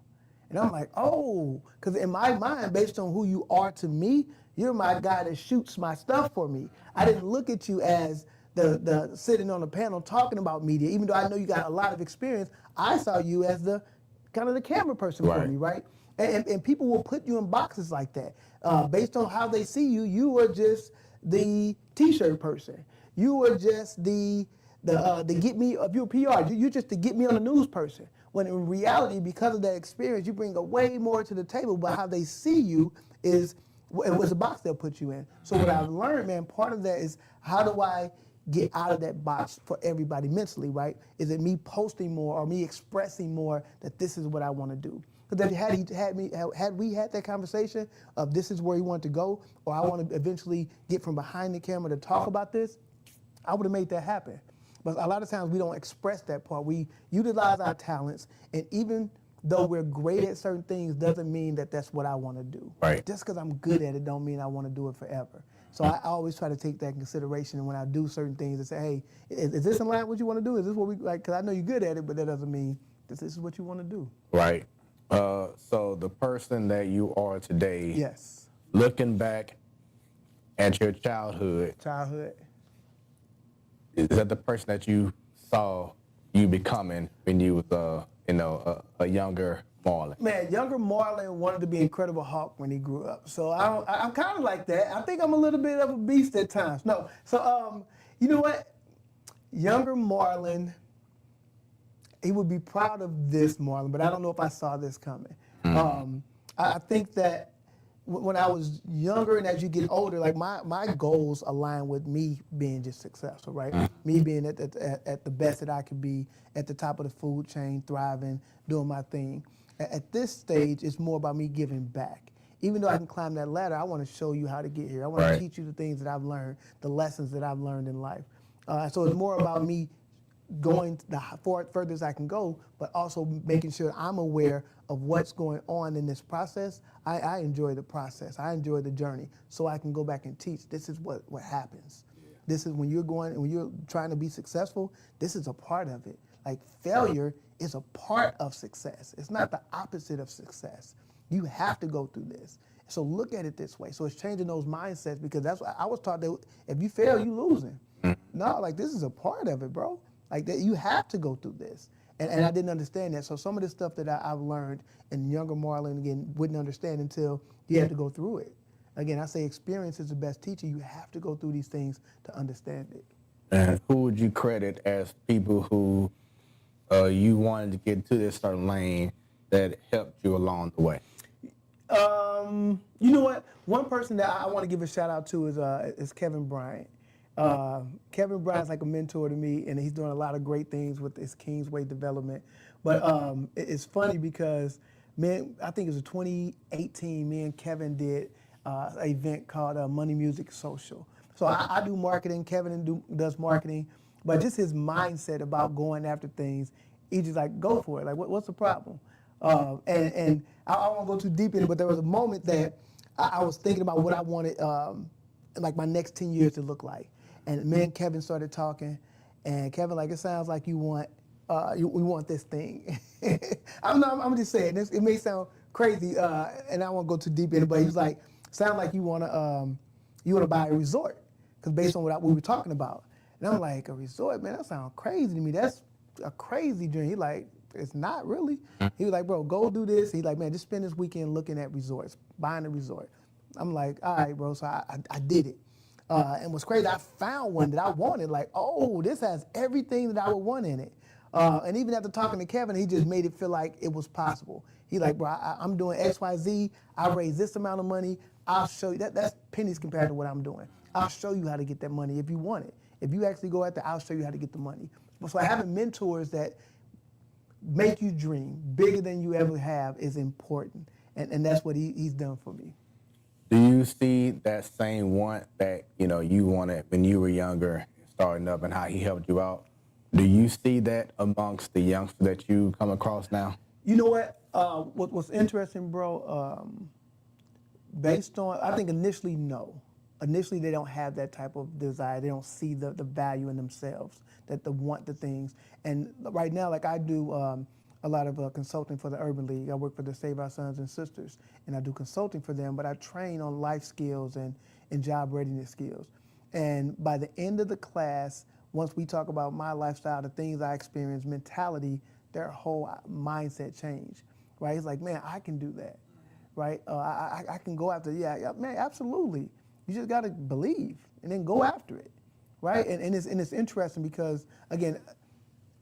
And I'm like, oh, because in my mind, based on who you are to me, you're my guy that shoots my stuff for me. I didn't look at you as the sitting on the panel talking about media. Even though I know you got a lot of experience, I saw you as the kind of the camera person for me, right? And people will put you in boxes like that. Based on how they see you, you are just the T-shirt person. You were just the get me, if you're PR, you're just the get me on the news person. When in reality, because of that experience, you bring a way more to the table, but how they see you is, it was a box they'll put you in. So what I've learned, man, part of that is how do I get out of that box for everybody mentally, right? Is it me posting more or me expressing more that this is what I want to do? Because had we had that conversation of this is where he wanted to go, or I want to eventually get from behind the camera to talk about this, I would have made that happen. But a lot of times we don't express that part. We utilize our talents, and even though we're great at certain things doesn't mean that that's what I want to do. Right. Just because I'm good at it don't mean I want to do it forever. So I always try to take that in consideration, and when I do certain things and say, hey, is this in line with what you want to do? Is this what we like? Because I know you're good at it, but that doesn't mean this is what you want to do. Right. So the person that you are today, Yes. looking back at your childhood, is that the person that you saw you becoming when you was a younger Marlon? Man, younger Marlon wanted to be Incredible Hulk when he grew up. So I'm kind of like that. I think I'm a little bit of a beast at times. No. So you know what? Younger Marlon, he would be proud of this Marlon, but I don't know if I saw this coming. I think that when I was younger and as you get older, like my goals align with me being just successful, right? Me being at the best that I could be, at the top of the food chain, thriving, doing my thing. At this stage, it's more about me giving back. Even though I can climb that ladder, I want to show you how to get here. I want to teach you the things that I've learned, the lessons that I've learned in life. So it's more about me going the furthest I can go, but also making sure I'm aware of what's going on in this process. I enjoy the process. I enjoy the journey, so I can go back and teach. This is what happens. Yeah. This is when you're trying to be successful, this is a part of it. Like failure is a part of success. It's not the opposite of success. You have to go through this. So look at it this way. So it's changing those mindsets, because that's what I was taught, that if you fail, you losing. No, like this is a part of it, bro. Like that, you have to go through this. And I didn't understand that. So some of the stuff that I've learned, and younger Marlon, again, wouldn't understand until he had to go through it. Again, I say experience is the best teacher. You have to go through these things to understand it. And who would you credit as people who you wanted to get to this certain lane that helped you along the way? You know what? One person that I want to give a shout out to is Kevin Bryant. Kevin Bryant's like a mentor to me, and he's doing a lot of great things with his Kingsway development. But it's funny because, man, I think it was 2018, me and Kevin did an event called Money Music Social. So I do marketing, Kevin does marketing, but just his mindset about going after things, he's just like, go for it. Like, what's the problem? And I won't go too deep in it, but there was a moment that I was thinking about what I wanted like my next 10 years to look like. And me and Kevin started talking, and Kevin like, it sounds like we want this thing. I'm just saying, it may sound crazy, and I won't go too deep in it, but he was like, sound like you want to buy a resort, because based on what we were talking about. And I'm like, a resort, man, that sounds crazy to me. That's a crazy dream. He like, it's not really. He was like, bro, go do this. He like, man, just spend this weekend looking at resorts, buying a resort. I'm like, all right, bro. So I did it. And what's crazy, I found one that I wanted. Like, oh, this has everything that I would want in it. And even after talking to Kevin, he just made it feel like it was possible. He like, bro, I'm doing X, Y, Z. I raised this amount of money. I'll show you. That's pennies compared to what I'm doing. I'll show you how to get that money if you want it. If you actually go out there, I'll show you how to get the money. So having mentors that make you dream bigger than you ever have is important. And that's what he's done for me. Do you see that same want that you wanted when you were younger, starting up, and how he helped you out? Do you see that amongst the youngsters that you come across now? You know what? What's interesting, bro? Based on, I think initially no. Initially they don't have that type of desire. They don't see the value in themselves, that they want the things. And right now, like I do a lot of consulting for the Urban League. I work for the Save Our Sons and Sisters, and I do consulting for them, but I train on life skills and job readiness skills. And by the end of the class, once we talk about my lifestyle, the things I experience, mentality, their whole mindset change, right? It's like, man, I can do that, right? I can go after, yeah, man, absolutely. You just got to believe and then go after it, right? And it's interesting because, again,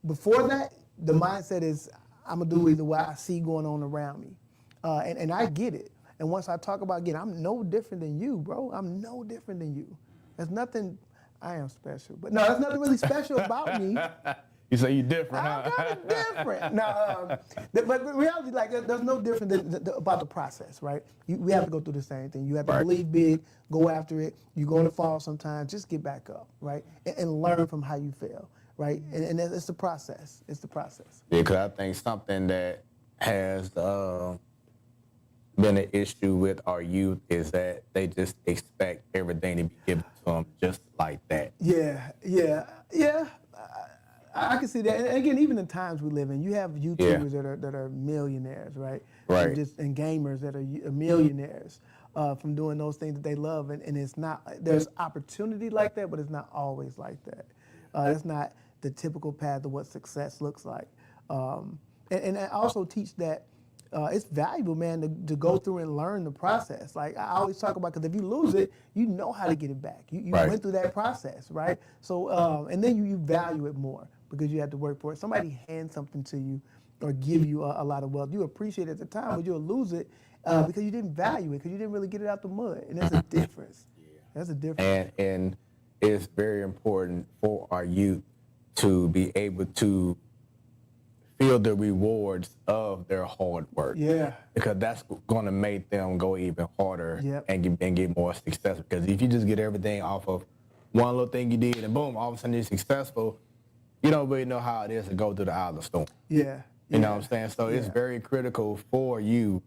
before that, the mindset is I'm going to do either what I see going on around me. And I get it. And once I talk about, again, I'm no different than you, bro. I'm no different than you. There's nothing, I am special. But no, there's nothing really special about me. You say you're different, I'm huh? kind of different. No, but the reality, like, there's no different about the process, right? We have to go through the same thing. You have to believe big, go after it. You're going to fall sometimes. Just get back up, right? And learn from how you fail, right? And it's the process. It's the process. Yeah, because I think something that has been an issue with our youth is that they just expect everything to be given to them just like that. Yeah. I can see that. And again, even in times we live in, you have YouTubers that are millionaires, right? Right. And gamers that are millionaires from doing those things that they love. And it's not, there's opportunity like that, but it's not always like that. That's not the typical path of what success looks like. And I also teach that it's valuable, man, to go through and learn the process. Like I always talk about, because if you lose it, you know how to get it back. You went through that process, right? So, and then you value it more because you had to work for it. Somebody hand something to you or give you a lot of wealth. You appreciate it at the time, but you'll lose it because you didn't value it, because you didn't really get it out the mud. And there's a difference. There's a difference. And it's very important for our youth to be able to feel the rewards of their hard work. Yeah. Because that's going to make them go even harder Yep. and get more success. Because if you just get everything off of one little thing you did and boom, all of a sudden you're successful, you don't really know how it is to go through the eye of the storm. Yeah. You know what I'm saying? So it's very critical for you,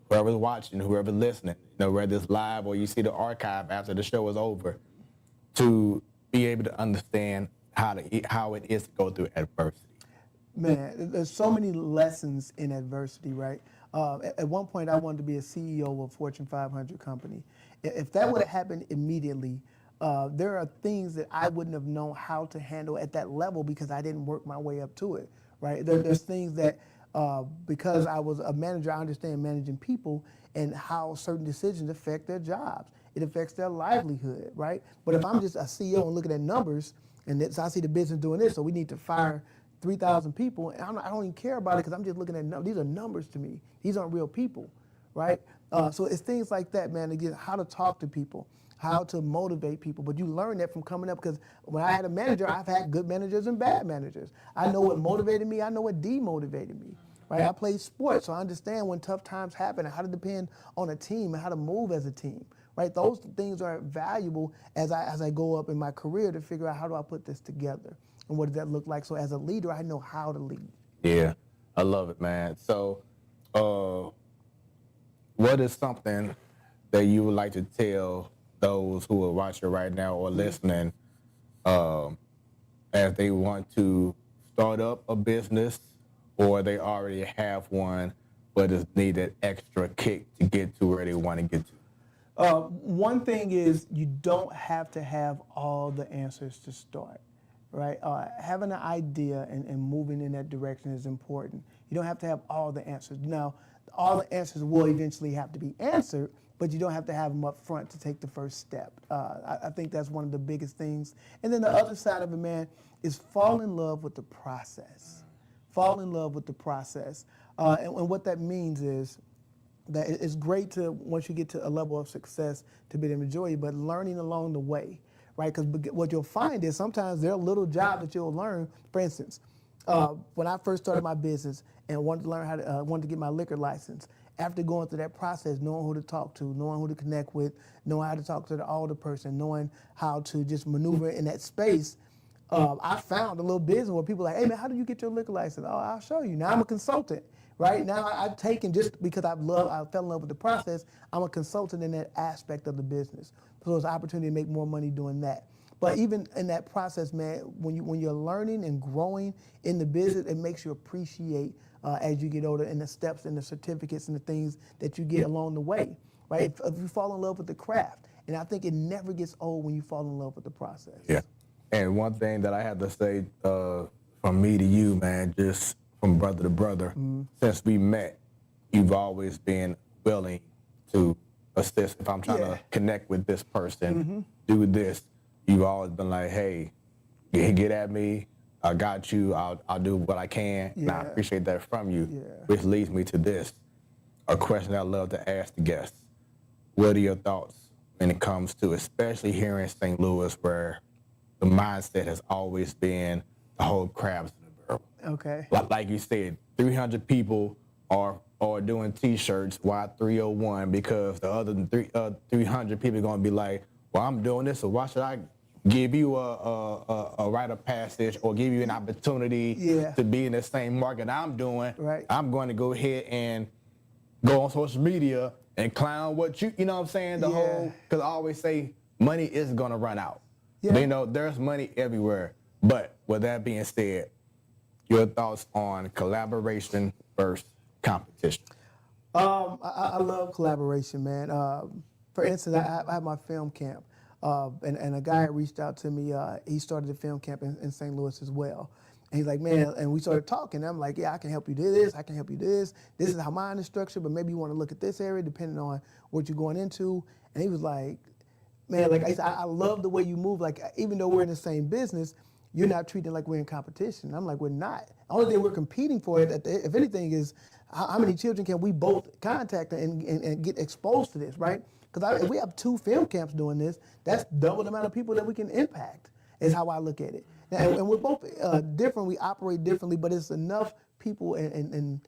whoever's watching, whoever's listening, whether it's live or you see the archive after the show is over, to be able to understand how it is to go through adversity. Man, there's so many lessons in adversity, right? At one point, I wanted to be a CEO of a Fortune 500 company. If that would have happened immediately, there are things that I wouldn't have known how to handle at that level because I didn't work my way up to it, right? There's things that, because I was a manager, I understand managing people and how certain decisions affect their jobs. It affects their livelihood, right? But if I'm just a CEO and looking at numbers, and so I see the business doing this, so we need to fire 3,000 people, and I don't even care about it because I'm just looking at numbers. These are numbers to me. These aren't real people, right? So it's things like that, man, again, how to talk to people, how to motivate people. But you learn that from coming up, because when I had a manager, I've had good managers and bad managers. I know what motivated me. I know what demotivated me, right? I played sports, so I understand when tough times happen and how to depend on a team and how to move as a team, right? Those things are valuable as I go up in my career to figure out how do I put this together. And what does that look like? So as a leader, I know how to lead. Yeah, I love it, man. So what is something that you would like to tell those who are watching right now or listening as they want to start up a business or they already have one but just need that extra kick to get to where they want to get to? One thing is you don't have to have all the answers to start. Right, having an idea and moving in that direction is important. You don't have to have all the answers. Now, all the answers will eventually have to be answered, but you don't have to have them up front to take the first step. I think that's one of the biggest things. And then the other side of it, man, is fall in love with the process. Fall in love with the process. And what that means is that it's great to, once you get to a level of success, to be able to enjoy it, but learning along the way. Right, because what you'll find is sometimes there are little jobs that you'll learn. For instance, when I first started my business and wanted to learn wanted to get my liquor license, after going through that process, knowing who to talk to, knowing who to connect with, knowing how to talk to the older person, knowing how to just maneuver in that space, I found a little business where people are like, hey man, how do you get your liquor license? Oh, I'll show you. Now I'm a consultant. Right now, I've taken, just because I fell in love with the process, I'm a consultant in that aspect of the business. So it's an opportunity to make more money doing that. But even in that process, man, when you're learning and growing in the business, it makes you appreciate as you get older, and the steps and the certificates and the things that you get along the way. Right? If you fall in love with the craft, and I think it never gets old when you fall in love with the process. Yeah. And one thing that I have to say from me to you, man, just from brother to brother, since we met, you've always been willing to assist, if I'm trying Yeah. to connect with this person, do this, you've always been like, hey, get at me. I got you. I'll do what I can. And I Yeah. appreciate that from you, Yeah. which leads me to this, a question I love to ask the guests. What are your thoughts when it comes to, especially here in St. Louis, where the mindset has always been the whole crabs in the barrel? Okay. Like you said, 300 people are doing T-shirts. Why 301? Because the other 300 people are going to be like, well, I'm doing this, so why should I give you a rite of passage or give you an opportunity to be in the same market I'm doing? Right. I'm going to go ahead and go on social media and clown what you know what I'm saying? The whole, because I always say money is going to run out. Yeah. You know, there's money everywhere. But with that being said, your thoughts on collaboration versus competition? I love collaboration, man. For instance, I have my film camp, and a guy reached out to me. He started a film camp in St. Louis as well. And he's like, man, and we started talking. I'm like, yeah, I can help you do this. I can help you do this. This is how mine is structured, but maybe you want to look at this area depending on what you're going into. And he was like, man, like I said, I love the way you move. Like, even though we're in the same business, you're not treating it like we're in competition. I'm like, we're not. The only thing we're competing for, if anything, is how many children can we both contact and get exposed to this, right? Because if we have 2 film camps doing this, that's double the amount of people that we can impact, is how I look at it. Now, and we're both different. We operate differently, but it's enough people and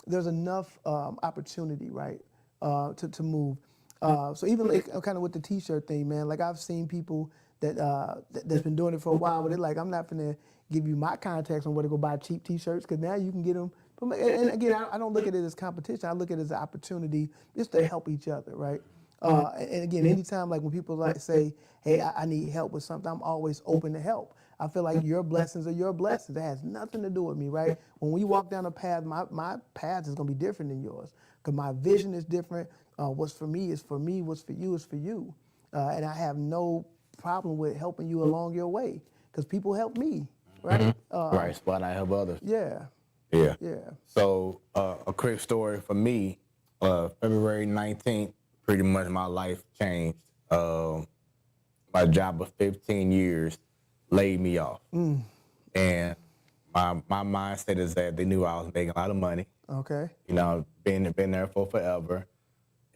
there's enough opportunity, right, to move. So even like, kind of with the T-shirt thing, man, like I've seen people that's been doing it for a while, but they're like, I'm not gonna give you my contacts on where to go buy cheap T-shirts, because now you can get them. And again, I don't look at it as competition. I look at it as an opportunity just to help each other, right? And again, anytime like when people like say, hey, I need help with something, I'm always open to help. I feel like your blessings are your blessings. It has nothing to do with me, right? When we walk down a path, my path is gonna be different than yours, because my vision is different. What's for me is for me. What's for you is for you. And I have no problem with helping you along your way, because people help me, right? Right, so why not help others? Yeah. Yeah. Yeah. So a quick story for me, February 19th, pretty much my life changed. My job of 15 years laid me off. And my mindset is that they knew I was making a lot of money. Okay. You know, been there for forever.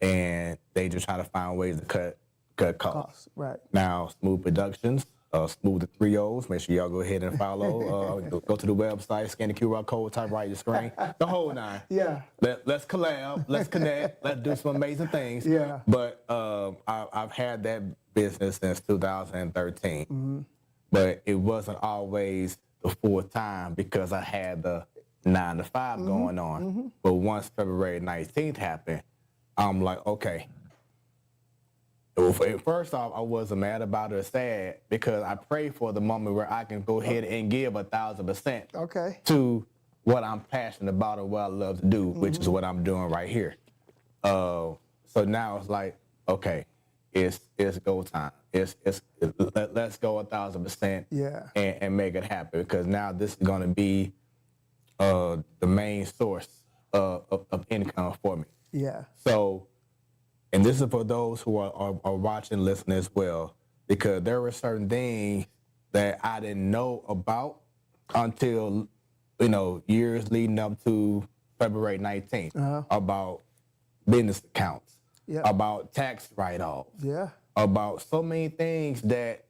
And they just trying to find ways to cut costs. Right. Now, Smoooth Productions, Smoooth the 3 O's. Make sure y'all go ahead and follow. Go to the website, scan the QR code, type right your screen. The whole nine. Yeah. Let's collab. Let's connect. Let's do some amazing things. Yeah. But I've had that business since 2013. But it wasn't always the full time, because I had the 9 to 5 going on. But once February 19th happened, I'm like, okay. First off, I wasn't mad about it or sad, because I prayed for the moment where I can go ahead and give 1,000% Okay. to what I'm passionate about and what I love to do, which is what I'm doing right here. So now it's like, okay, it's go time. Let's go 1,000%. Yeah. And make it happen, because now this is going to be the main source of income for me. Yeah. So, and this is for those who are watching, listening as well, because there were certain things that I didn't know about until, years leading up to February 19th, about business accounts, about tax write-offs, about so many things that,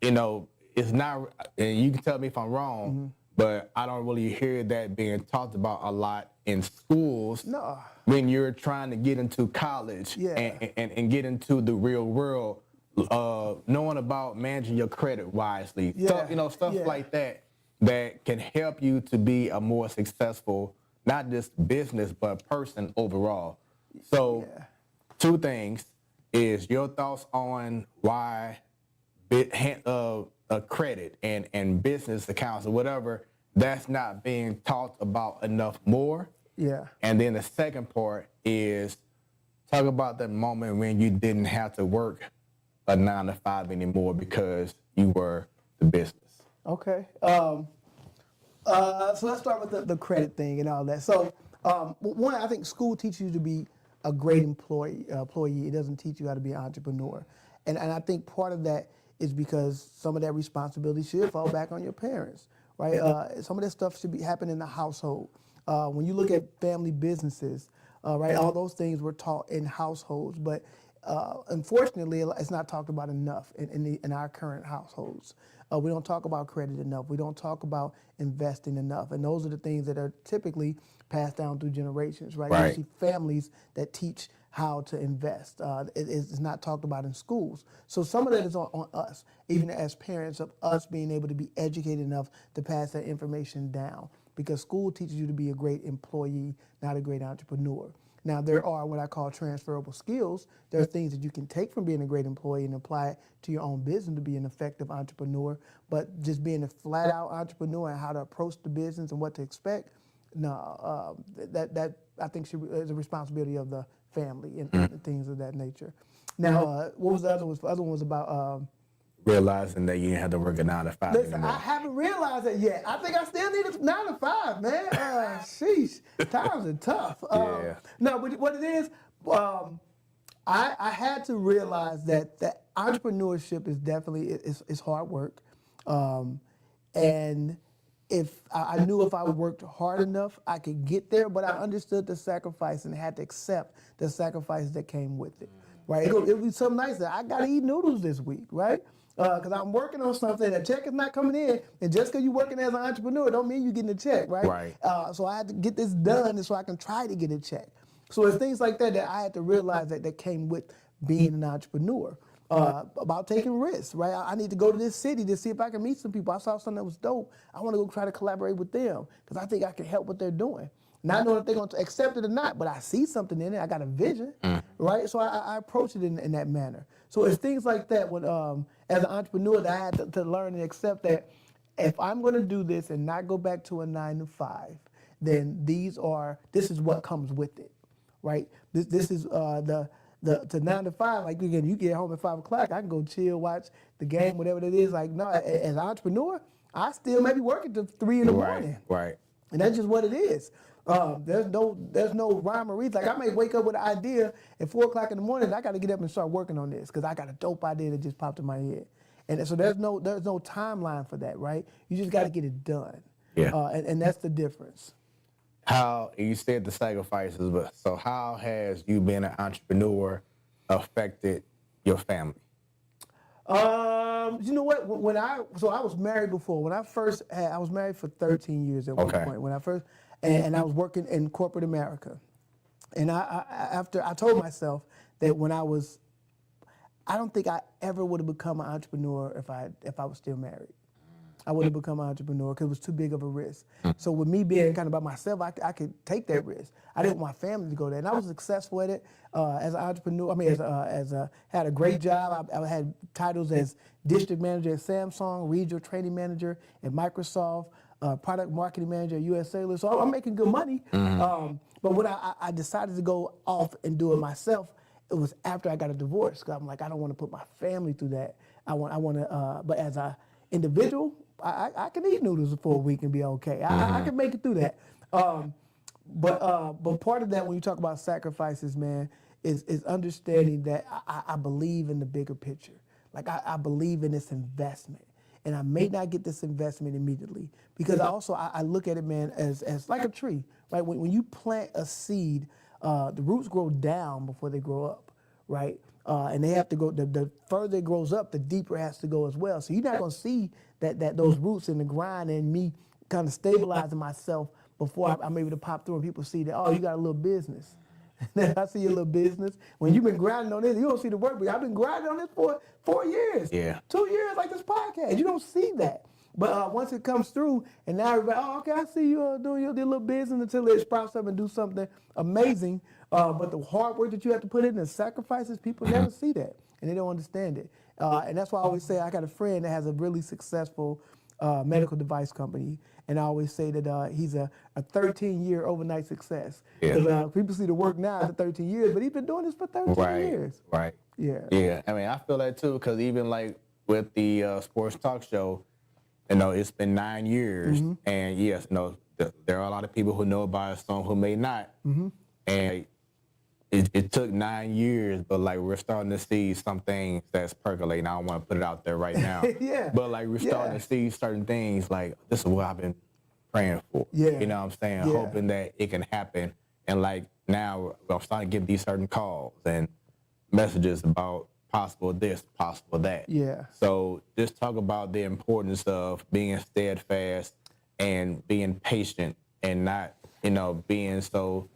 it's not, and you can tell me if I'm wrong, but I don't really hear that being talked about a lot in schools. No. When you're trying to get into college and get into the real world, knowing about managing your credit wisely, stuff like that can help you to be a more successful, not just business, but person overall. So 2 things is your thoughts on why credit and business accounts or whatever, that's not being talked about enough more. Yeah. And then the second part is talk about that moment when you didn't have to work a 9 to 5 anymore because you were the business. Okay. So let's start with the credit thing and all that. So one, I think school teaches you to be a great employee. It doesn't teach you how to be an entrepreneur. And I think part of that is because some of that responsibility should fall back on your parents, right? Some of that stuff should be happening in the household. When you look at family businesses, right, all those things were taught in households, but unfortunately, it's not talked about enough in our current households. We don't talk about credit enough. We don't talk about investing enough. And those are the things that are typically passed down through generations, right? Right. You see families that teach how to invest. It's not talked about in schools. So some of that is on us, even as parents, of us being able to be educated enough to pass that information down. Because school teaches you to be a great employee, not a great entrepreneur. Now, there are what I call transferable skills. There are things that you can take from being a great employee and apply it to your own business to be an effective entrepreneur. But just being a flat-out entrepreneur and how to approach the business and what to expect, no, that I think is a responsibility of the family and things of that nature. Now, what was the other one? The other one was about realizing that you didn't have to work a 9 to 5 listen, anymore. I haven't realized that yet. I think I still need a 9 to 5, man. Sheesh, times are tough. Yeah. No, but what it is, I had to realize that entrepreneurship is definitely it's hard work, and if I knew if I worked hard enough, I could get there. But I understood the sacrifice and had to accept the sacrifice that came with it. Right? It would be something nice that I got to eat noodles this week, right? Because I'm working on something, a check is not coming in, and just because you're working as an entrepreneur don't mean you're getting a check, right? Right. So I had to get this done so I can try to get a check. So it's things like that that I had to realize that came with being an entrepreneur. About taking risks, right? I need to go to this city to see if I can meet some people. I saw something that was dope. I want to go try to collaborate with them because I think I can help what they're doing. Not knowing if they're going to accept it or not, but I see something in it. I got a vision, right? So I approach it in that manner. So it's things like that when, as an entrepreneur, that I had to learn and accept that if I'm going to do this and not go back to a 9 to 5, then this is what comes with it, right? This is the 9 to 5. Like again, you get home at 5 o'clock, I can go chill, watch the game, whatever it is. Like no, as an entrepreneur, I still may be working till 3 in the morning. Right. And that's just what it is. There's no rhyme or reason. Like I may wake up with an idea at 4 o'clock in the morning. And I got to get up and start working on this because I got a dope idea that just popped in my head. And so there's no timeline for that, right? You just got to get it done. Yeah. And that's the difference. How you said the sacrifices, but so how has you being an entrepreneur affected your family? You know what? I was married before. When I first I was married for 13 years at one point. When I first and I was working in corporate America, and after I told myself that when I don't think I ever would have become an entrepreneur if I was still married. I would have become an entrepreneur because it was too big of a risk. So with me being kind of by myself, I could take that risk. I didn't want my family to go there, and I was successful at it as an entrepreneur. I mean, had a great job. I had titles as district manager at Samsung, regional training manager at Microsoft, product marketing manager at US Cellular. So I'm making good money. But when I decided to go off and do it myself, it was after I got a divorce. Cause I'm like, I don't want to put my family through that. I want to. But as an individual, I can eat noodles for a week and be okay. I can make it through that. But part of that, when you talk about sacrifices, man, is understanding that I believe in the bigger picture. Like I believe in this investment. And I may not get this investment immediately because I look at it, man, as like a tree, right? When you plant a seed, the roots grow down before they grow up, right? And they have to go, the further it grows up, the deeper it has to go as well. So you're not going to see that those roots in the ground and me kind of stabilizing myself before I'm able to pop through and people see that, oh, you got a little business. I see your little business. When you've been grinding on this, you don't see the work, but I've been grinding on this for 4 years. Yeah. 2 years like this podcast. You don't see that. But once it comes through, and now everybody, oh, okay, I see you doing your little business until it sprouts up and do something amazing. But the hard work that you have to put in, the sacrifices, people never see that, and they don't understand it. And that's why I always say I got a friend that has a really successful medical device company, and I always say that he's a 13-year overnight success. Because people see the work now after 13 years, but he's been doing this for 13 years. Right. Yeah. Yeah. I mean, I feel that too, because even like with the sports talk show, it's been 9 years, and yes, there are a lot of people who know about it, some who may not, and it took 9 years, but like we're starting to see some things that's percolating. I don't want to put it out there right now. Yeah. But like we're starting to see certain things like this is what I've been praying for. Yeah. You know what I'm saying? Yeah. Hoping that it can happen. And like now I'm starting to get these certain calls and messages about possible this, possible that. Yeah. So just talk about the importance of being steadfast and being patient and not, being so,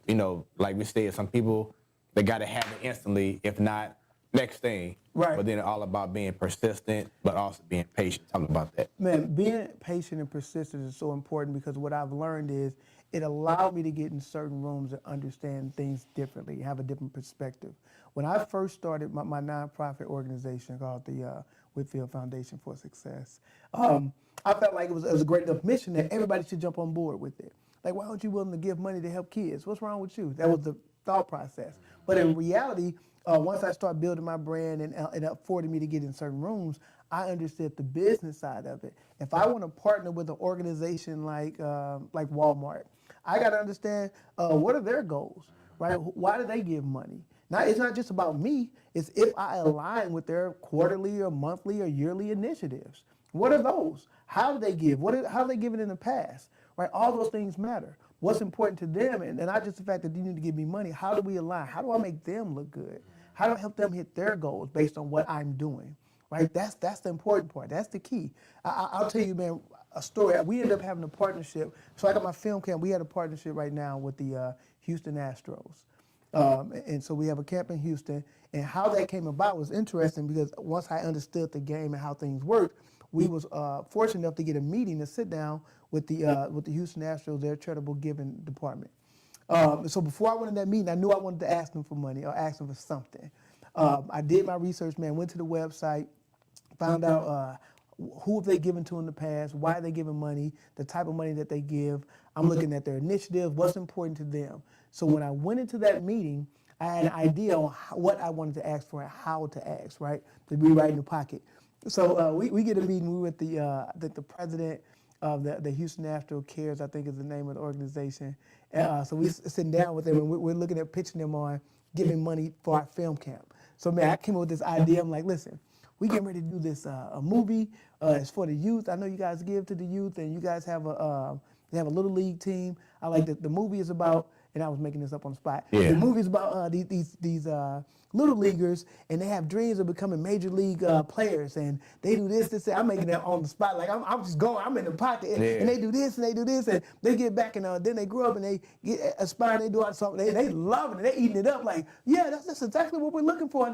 like we said, some people, they got to have it instantly, if not next thing. Right. But then it's all about being persistent, but also being patient. Talk about that. Man, being patient and persistent is so important because what I've learned is it allowed me to get in certain rooms and understand things differently, have a different perspective. When I first started my nonprofit organization called the Whitfield Foundation for Success, I felt like it was a great enough mission that everybody should jump on board with it. Like, why aren't you willing to give money to help kids? What's wrong with you? That was the thought process. But in reality, once I started building my brand and it afforded me to get in certain rooms, I understood the business side of it. If I want to partner with an organization like Walmart, I got to understand what are their goals, right? Why do they give money? Now, it's not just about me. It's if I align with their quarterly or monthly or yearly initiatives. What are those? How do they give? How have they given in the past? Right? All those things matter. What's important to them, and not just the fact that you need to give me money. How do we align? How do I make them look good? How do I help them hit their goals based on what I'm doing? Right? That's the important part. That's the key. I'll tell you, man, a story. We ended up having a partnership. So I got my film camp. We had a partnership right now with the Houston Astros. And so we have a camp in Houston. And how that came about was interesting because once I understood the game and how things worked, we was fortunate enough to get a meeting to sit down with the Houston Astros, their charitable giving department. So before I went in that meeting, I knew I wanted to ask them for money or ask them for something. I did my research, man, went to the website, found out who have they given to in the past, why are they giving money, the type of money that they give. I'm looking at their initiative, what's important to them. So when I went into that meeting, I had an idea on what I wanted to ask for and how to ask, right? To be right in the pocket. So we get a meeting. We were with the president of the Houston Astro Cares, I think is the name of the organization. So we sitting down with them and we're looking at pitching them on giving money for our film camp. So man, I came up with this idea. I'm like, listen, we getting ready to do this a movie. It's for the youth. I know you guys give to the youth, and you guys have a little league team. I like the movie is about. And I was making this up on the spot. Yeah. The movie's about these little leaguers, and they have dreams of becoming major league players, and they do this. I'm making that on the spot. Like I'm just going. I'm in the pocket, and they do this, and they do this, and they get back, and then they grow up, and they get aspire. They do something. They love it. They eating it up. Like, yeah, that's exactly what we're looking for.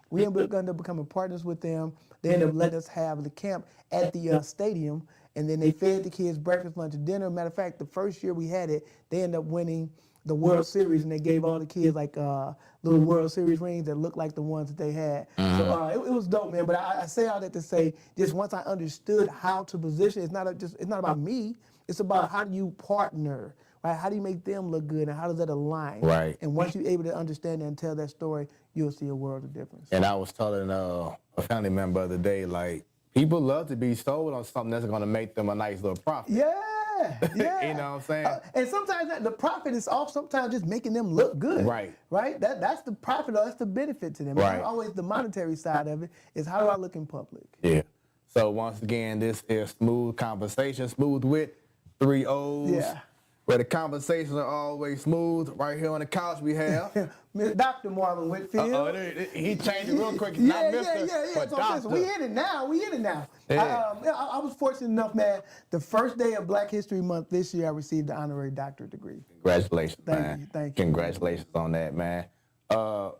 We ended up becoming partners with them. They ended up letting us have the camp at the stadium. And then they fed the kids breakfast, lunch, and dinner. Matter of fact, the first year we had it, they ended up winning the World Series, and they gave all the kids like little World Series rings that looked like the ones that they had. So it was dope, man. But I say all that to say, just once I understood how to position, it's not about me. It's about how do you partner, right? How do you make them look good, and how does that align? Right. And once you're able to understand that and tell that story, you'll see a world of difference. And I was telling a family member the other day, like, people love to be sold on something that's going to make them a nice little profit. Yeah. You know what I'm saying? And sometimes the profit is off. Sometimes just making them look good. Right. That's the profit. Or that's the benefit to them. Right. It's not always the monetary side of it. It's how do I look in public? Yeah. So once again, this is Smoooth Conversations, smooth with 3 O's. Yeah. Where the conversations are always smooth. Right here on the couch we have Dr. Marlon Whitfield. He changed it real quick. Yeah. So we in it now. Yeah. I was fortunate enough, man. The first day of Black History Month this year, I received the honorary doctorate degree. Congratulations, man. Thank you. Congratulations on that, man.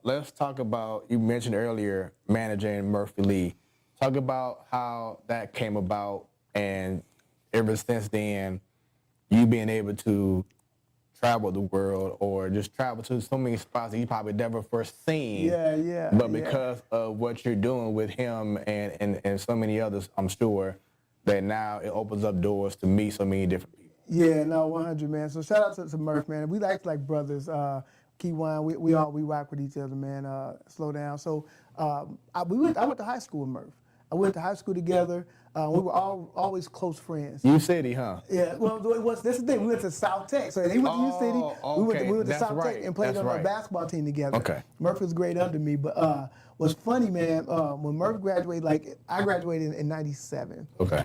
Let's talk about, you mentioned earlier, managing Murphy Lee. Talk about how that came about, and ever since then, you being able to travel the world or just travel to so many spots that you probably never first seen. Yeah. But because of what you're doing with him and so many others, I'm sure that now it opens up doors to meet so many different people. Yeah, no, 100, man. So shout out to Murph, man. We act like brothers. Keywan, we rock with each other, man. Slow down. So I went to high school with Murph. I went to high school together. We were always close friends. U City, huh? Yeah, well, this is the thing. We went to South Tech. So he went to U City. Okay. We went to That's South right. Tech and played That's on a right. basketball team together. Okay. Murph was great under me. But what's funny, man, when Murph graduated, like I graduated in 97. Okay.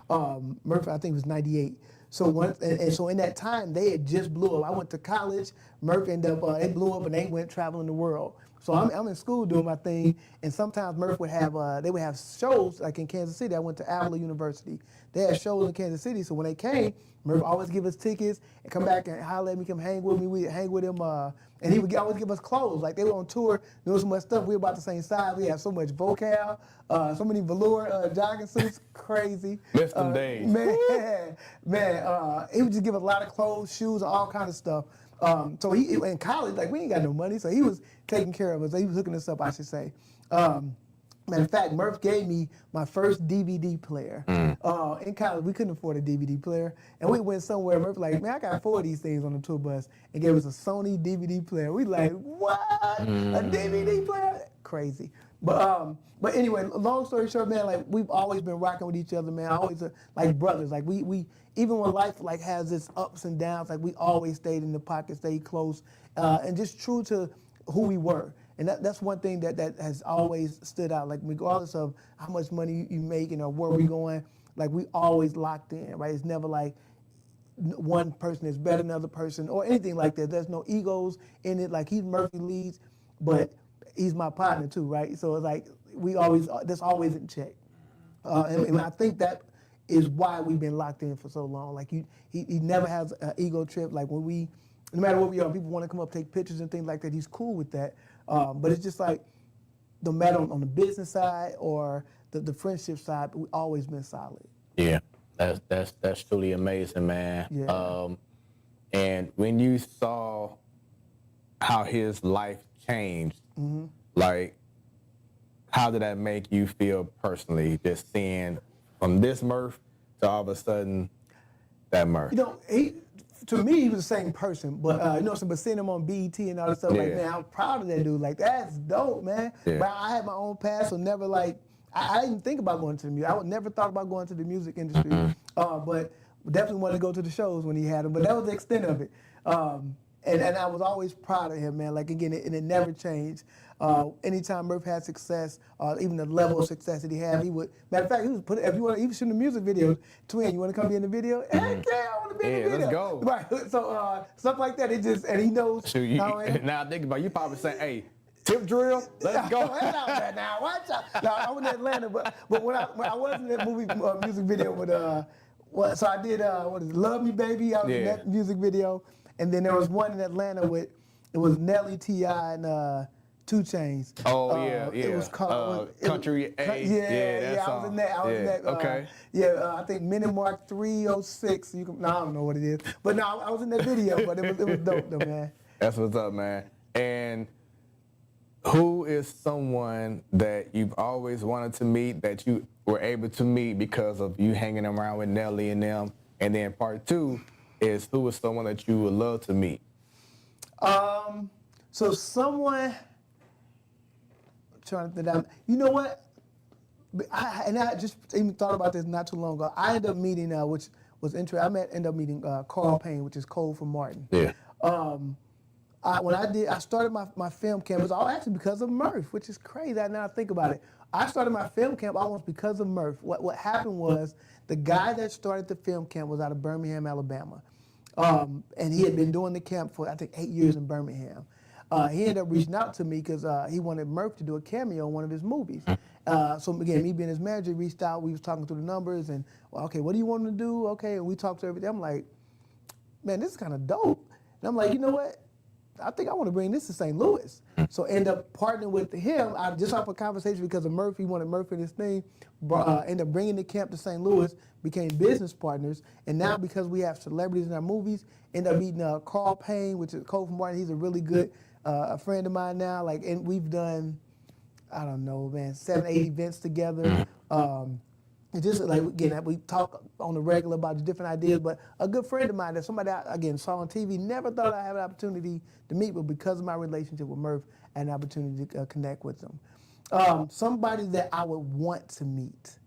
Murph, I think, was 98. So so in that time, they had just blew up. I went to college. Murph ended up, they blew up and they went traveling the world. So I'm in school doing my thing, and sometimes Murph would have, they would have shows, like in Kansas City. I went to Avila University. They had shows in Kansas City, so when they came, Murph always give us tickets and come back and holler at me, come hang with me. We'd hang with him, and he would always give us clothes. Like they were on tour, doing so much stuff. We were about the same size. We had so much vocal, so many velour jogging suits, crazy. Missed them days. Man, he would just give us a lot of clothes, shoes, all kind of stuff. So he in college, like we ain't got no money, so he was taking care of us. He was hooking us up, I should say. Matter of fact, Murph gave me my first DVD player. In college, we couldn't afford a DVD player, and we went somewhere. Murph like, man, I got 4 of these things on the tour bus, and gave us a Sony DVD player. We like, what? A DVD player? Crazy. But anyway, long story short, man, like we've always been rocking with each other, man. Always like brothers. Like we even when life like has its ups and downs, like we always stayed in the pocket, stayed close, and just true to who we were. And that's one thing that has always stood out. Like regardless of how much money you make and or where we're going, like we always locked in, right? It's never like one person is better than another person or anything like that. There's no egos in it. Like he's Murphy Leeds, but he's my partner too, right? So it's like that's always in check. And I think that is why we've been locked in for so long. Like he never has an ego trip. Like when no matter what we are, people want to come up, take pictures and things like that. He's cool with that. But it's just like, no matter on the business side or the friendship side, we've always been solid. Yeah, that's truly amazing, man. Yeah. And when you saw how his life changed, like, how did that make you feel personally, just seeing from this Murph to all of a sudden that Murph? You know, to me, he was the same person, but but seeing him on BET and all that stuff, like, man, I'm proud of that dude. Like, that's dope, man. Yeah. But I had my own path, so never like, I didn't think about going to the music. I would never thought about going to the music industry, but definitely wanted to go to the shows when he had them. But that was the extent of it. And I was always proud of him, man. Like, again, it never changed. Anytime Murph had success, even the level of success that he had, he would, matter of fact, he was if you want to even shoot a music video, Twin, you want to come be in the video? Heck yeah, I want to be in the video. Let's go. Right, so stuff like that, and he knows. Now I think about it, you probably saying, hey, tip drill, let's go. Watch out, man, now, watch out. No, I was in Atlanta, but when I was in that movie music video with, so I did, Love Me Baby, I was in that music video. And then there was one in Atlanta it was Nelly, T.I., and 2 Chainz. Oh, yeah. It was called Country A. Yeah, I was in that. I was in that. Okay. I think Minute Mark 306. I don't know what it is. But no, I was in that video, but it was dope though, man. That's what's up, man. And who is someone that you've always wanted to meet that you were able to meet because of you hanging around with Nelly and them? And then part 2 is who is someone that you would love to meet? So someone, trying to think down, you know what? I just even thought about this not too long ago. I ended up meeting, which was interesting. Ended up meeting Carl Payne, which is Cole from Martin. Yeah. I started my film camp, it was all actually because of Murph, which is crazy now I think about it. I started my film camp almost because of Murph. What happened was the guy that started the film camp was out of Birmingham, Alabama. And he had been doing the camp for, I think, 8 years in Birmingham. He ended up reaching out to me because he wanted Murph to do a cameo in one of his movies. So again, me being his manager, reached out, we was talking through the numbers and, well, okay, what do you want him to do? Okay, and we talked to everything. I'm like, man, this is kind of dope. And I'm like, you know what? I think I want to bring this to St. Louis. So end up partnering with him, just off a conversation because of Murphy, wanted Murphy in this thing, end up bringing the camp to St. Louis, became business partners, and now because we have celebrities in our movies, end up meeting Carl Payne, which is Cole from Martin. He's a really good a friend of mine now, and we've done, I don't know, man, 7, 8 events together. And just like, again, we talk on the regular about the different ideas, but a good friend of mine that somebody I, again, saw on TV, never thought I'd have an opportunity to meet, but because of my relationship with Murph, I had an opportunity to connect with them. Somebody that I would want to meet.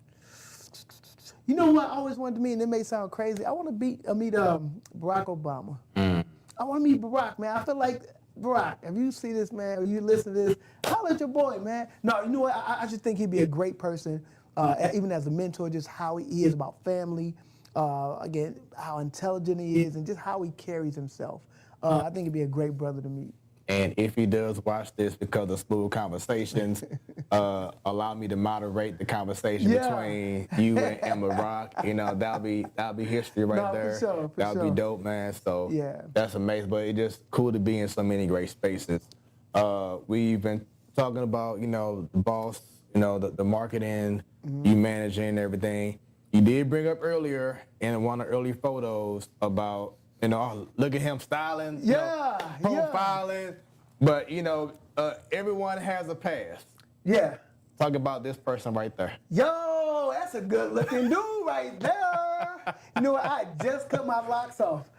You know what I always wanted to meet, and it may sound crazy. I want to meet Barack Obama. I want to meet Barack, man. I feel like, Barack, if you see this, man, or you listen to this, holler at your boy, man. No, you know what? I just think he'd be a great person, even as a mentor, just how he is about family, again, how intelligent he is, and just how he carries himself. I think he'd be a great brother to meet. And if he does watch this because of Smoooth Conversations, allow me to moderate the conversation between you and Barack. You know, that'll be history right there. For that'll be dope, man. So that's amazing. But it's just cool to be in so many great spaces. We've been talking about, you know, the boss, you know, the marketing, you managing everything. You did bring up earlier in one of the early photos about, you know, oh, look at him styling, you know, profiling. But, you know, everyone has a past. Yeah. Talk about this person right there. Yo, that's a good looking dude right there. You know what? I just cut my locks off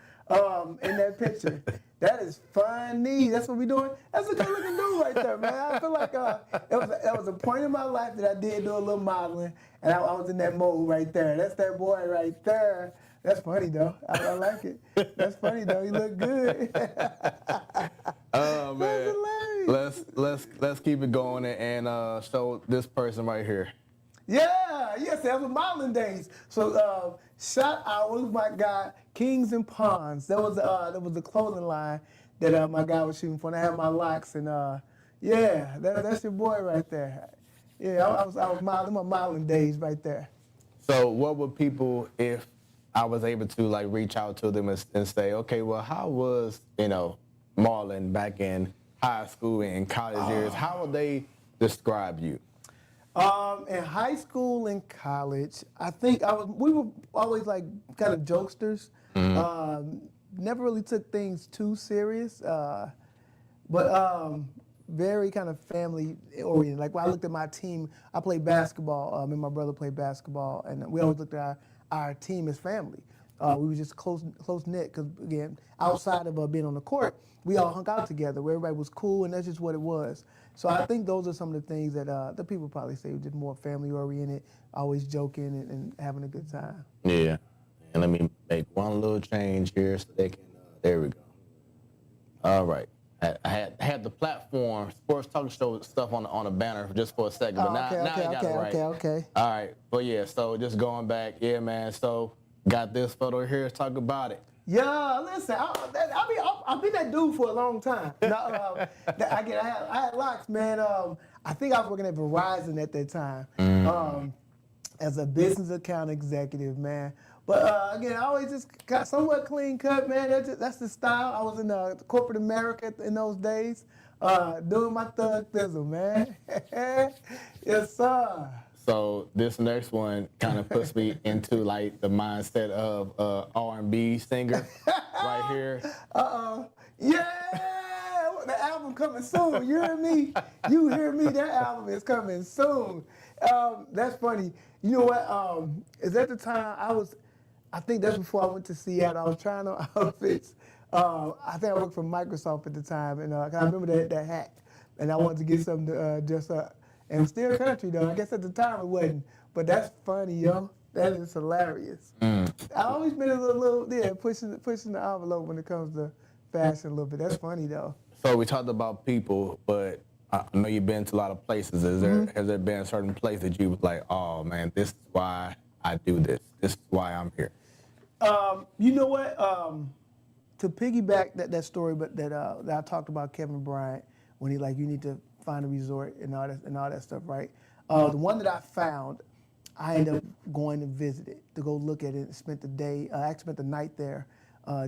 in that picture. That is funny. That's what we doing. That's a good looking dude right there, man. I feel like it was a point in my life that I did do a little modeling, and I was in that mode right there. That's that boy right there. That's funny though. I like it. That's funny though. You look good. Oh man. Let's keep it going and show this person right here. Yeah, yes, that was modeling days. So shout out with my guy Kings and Pawns. That was the clothing line that my guy was shooting for. And I had my locks and that's your boy right there. Yeah, I was modeling my modeling days right there. So what would people, if I was able to like reach out to them and say, okay, well, how was, you know, Marlon back in high school and college years? How would they describe you? In high school and college, I think we were always like kind of jokesters. Never really took things too serious, but very kind of family oriented. Like when I looked at my team, I played basketball. Me and my brother played basketball, and we always looked at our team as family. We were just close knit because again, outside of being on the court, we all hung out together where everybody was cool, and that's just what it was. So I think those are some of the things that the people probably say were just more family oriented, always joking and having a good time. Yeah, and let me make one little change here so they can. There we go. All right. I had the platform sports talk show stuff on the banner just for a second, but now you got it right. Okay. All right, but yeah, so just going back, yeah, man. So got this photo here. Let's talk about it. Yeah, listen, I've been that dude for a long time. I had locks, man. I think I was working at Verizon at that time as a business account executive, man. But again, I always just got somewhat clean cut, man. That's the style. I was in corporate America in those days, doing my thug thizzle, man. Yes, sir. So this next one kind of puts me into like the mindset of R&B singer right here. Yeah, the album coming soon. You hear me? You hear me? That album is coming soon. That's funny. You know what? Is at the time I think that's before I went to Seattle. I was trying on outfits. I think I worked for Microsoft at the time, and I remember that hat, and I wanted to get something to dress up. And still country though. I guess at the time it wasn't, but that's funny, yo. That is hilarious. I always been a little pushing the envelope when it comes to fashion a little bit. That's funny though. So we talked about people, but I know you've been to a lot of places. Has there been a certain place that you was like, oh man, this is why I do this. This is why I'm here. You know what? To piggyback that story, but that I talked about Kevin Bryant when he you need to find a resort and all that stuff, right? The one that I found, I ended up going to visit it, to go look at it, and spent the day. I actually spent the night there,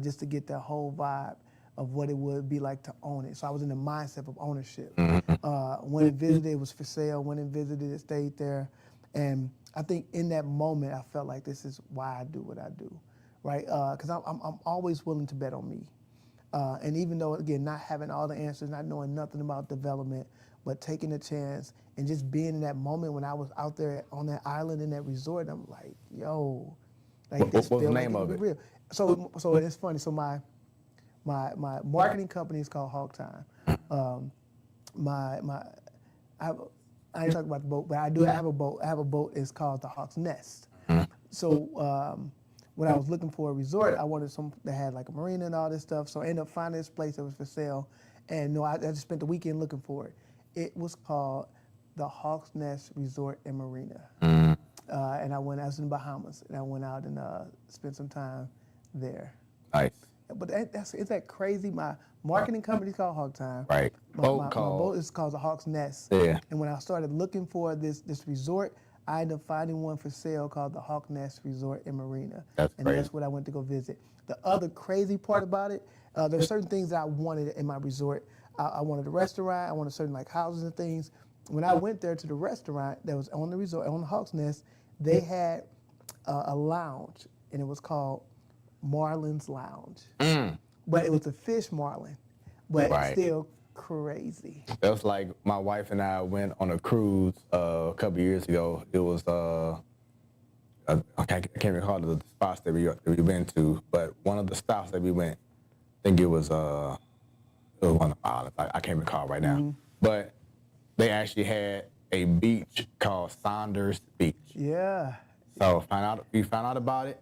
just to get that whole vibe of what it would be like to own it. So I was in the mindset of ownership. Went and visited, it was for sale. Went and visited it, stayed there, and I think in that moment I felt like this is why I do what I do, right? Because I'm always willing to bet on me. And even though, again, not having all the answers, not knowing nothing about development, but taking a chance and just being in that moment when I was out there on that island in that resort, I'm like, yo, like this what's feel the like name it of can it? be real. So it's funny. So my marketing company is called Hog Time. I ain't talking about the boat, but I have a boat. I have a boat. It's called the Hawk's Nest. so when I was looking for a resort, I wanted some that had like a marina and all this stuff. So I ended up finding this place that was for sale, and no, I just spent the weekend looking for it. It was called the Hawks Nest Resort and Marina, and I was in the Bahamas, and I went out and spent some time there. Nice. But is that crazy? My marketing company is called Hawk Time. Right. My boat is called the Hawks Nest. Yeah. And when I started looking for this resort, I ended up finding one for sale called the Hawk Nest Resort and Marina. That's and crazy. That's what I went to go visit. The other crazy part about it, there's certain things that I wanted in my resort. I wanted a restaurant. I wanted certain like houses and things. When I went there to the restaurant that was on the resort, on the Hawks Nest, they had a lounge, and it was called Marlon's Lounge. But it was a fish marlin, but Right. still crazy. That was like my wife and I went on a cruise a couple years ago. It was I can't recall the spots that we went to, but one of the stops that we went, I think it was one of the islands. I can't recall right now, but they actually had a beach called Saunders Beach. Yeah. So we found out about it.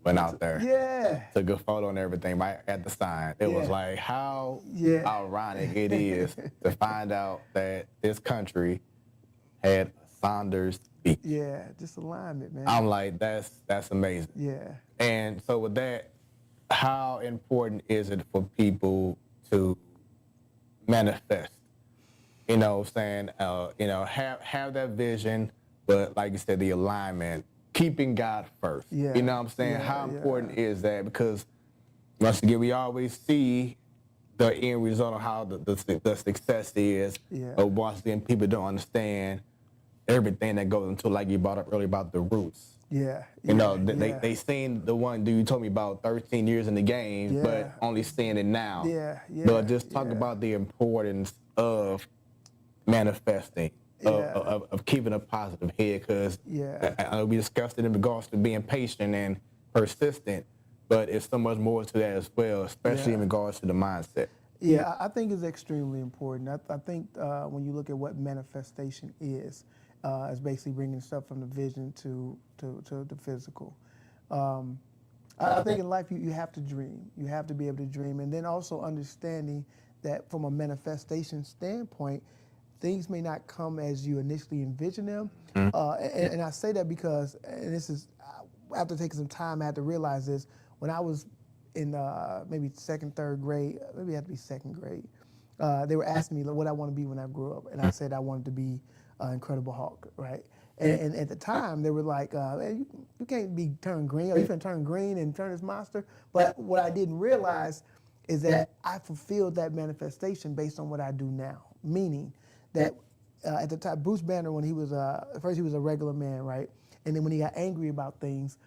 Went out there. Yeah. Took a photo and everything right at the sign. It was like how ironic it is to find out that this country had Saunders Beach. Yeah, just alignment, man. I'm like, that's amazing. Yeah. And so with that, how important is it for people to manifest? You know, saying, have that vision, but like you said, the alignment, keeping God first. Yeah. You know what I'm saying? How important is that? Because once again, we always see the end result of how the success is. Yeah. But once again, people don't understand everything that goes into, like you brought up earlier about the roots. Yeah. You know, they seen the one dude you told me about 13 years in the game, but only seeing it now. Yeah. But just talk about the importance of manifesting, of keeping a positive head, because we discussed it in regards to being patient and persistent, but it's so much more to that as well, especially in regards to the mindset. Yeah, I think it's extremely important. I think when you look at what manifestation is, it's basically bringing stuff from the vision to the physical. I think in life you have to dream. You have to be able to dream, and then also understanding that from a manifestation standpoint, things may not come as you initially envision them. And I say that because, and this is, after taking some time, I had to realize this. When I was in maybe second, third grade, maybe it had to be second grade, they were asking me what I want to be when I grew up. And I said I wanted to be Incredible Hulk, right? And at the time, they were like, hey, you can't be turned green, or you can turn green and turn this monster. But what I didn't realize is that I fulfilled that manifestation based on what I do now. Meaning that at the time, Bruce Banner, when he was, first he was a regular man, right? And then when he got angry about things,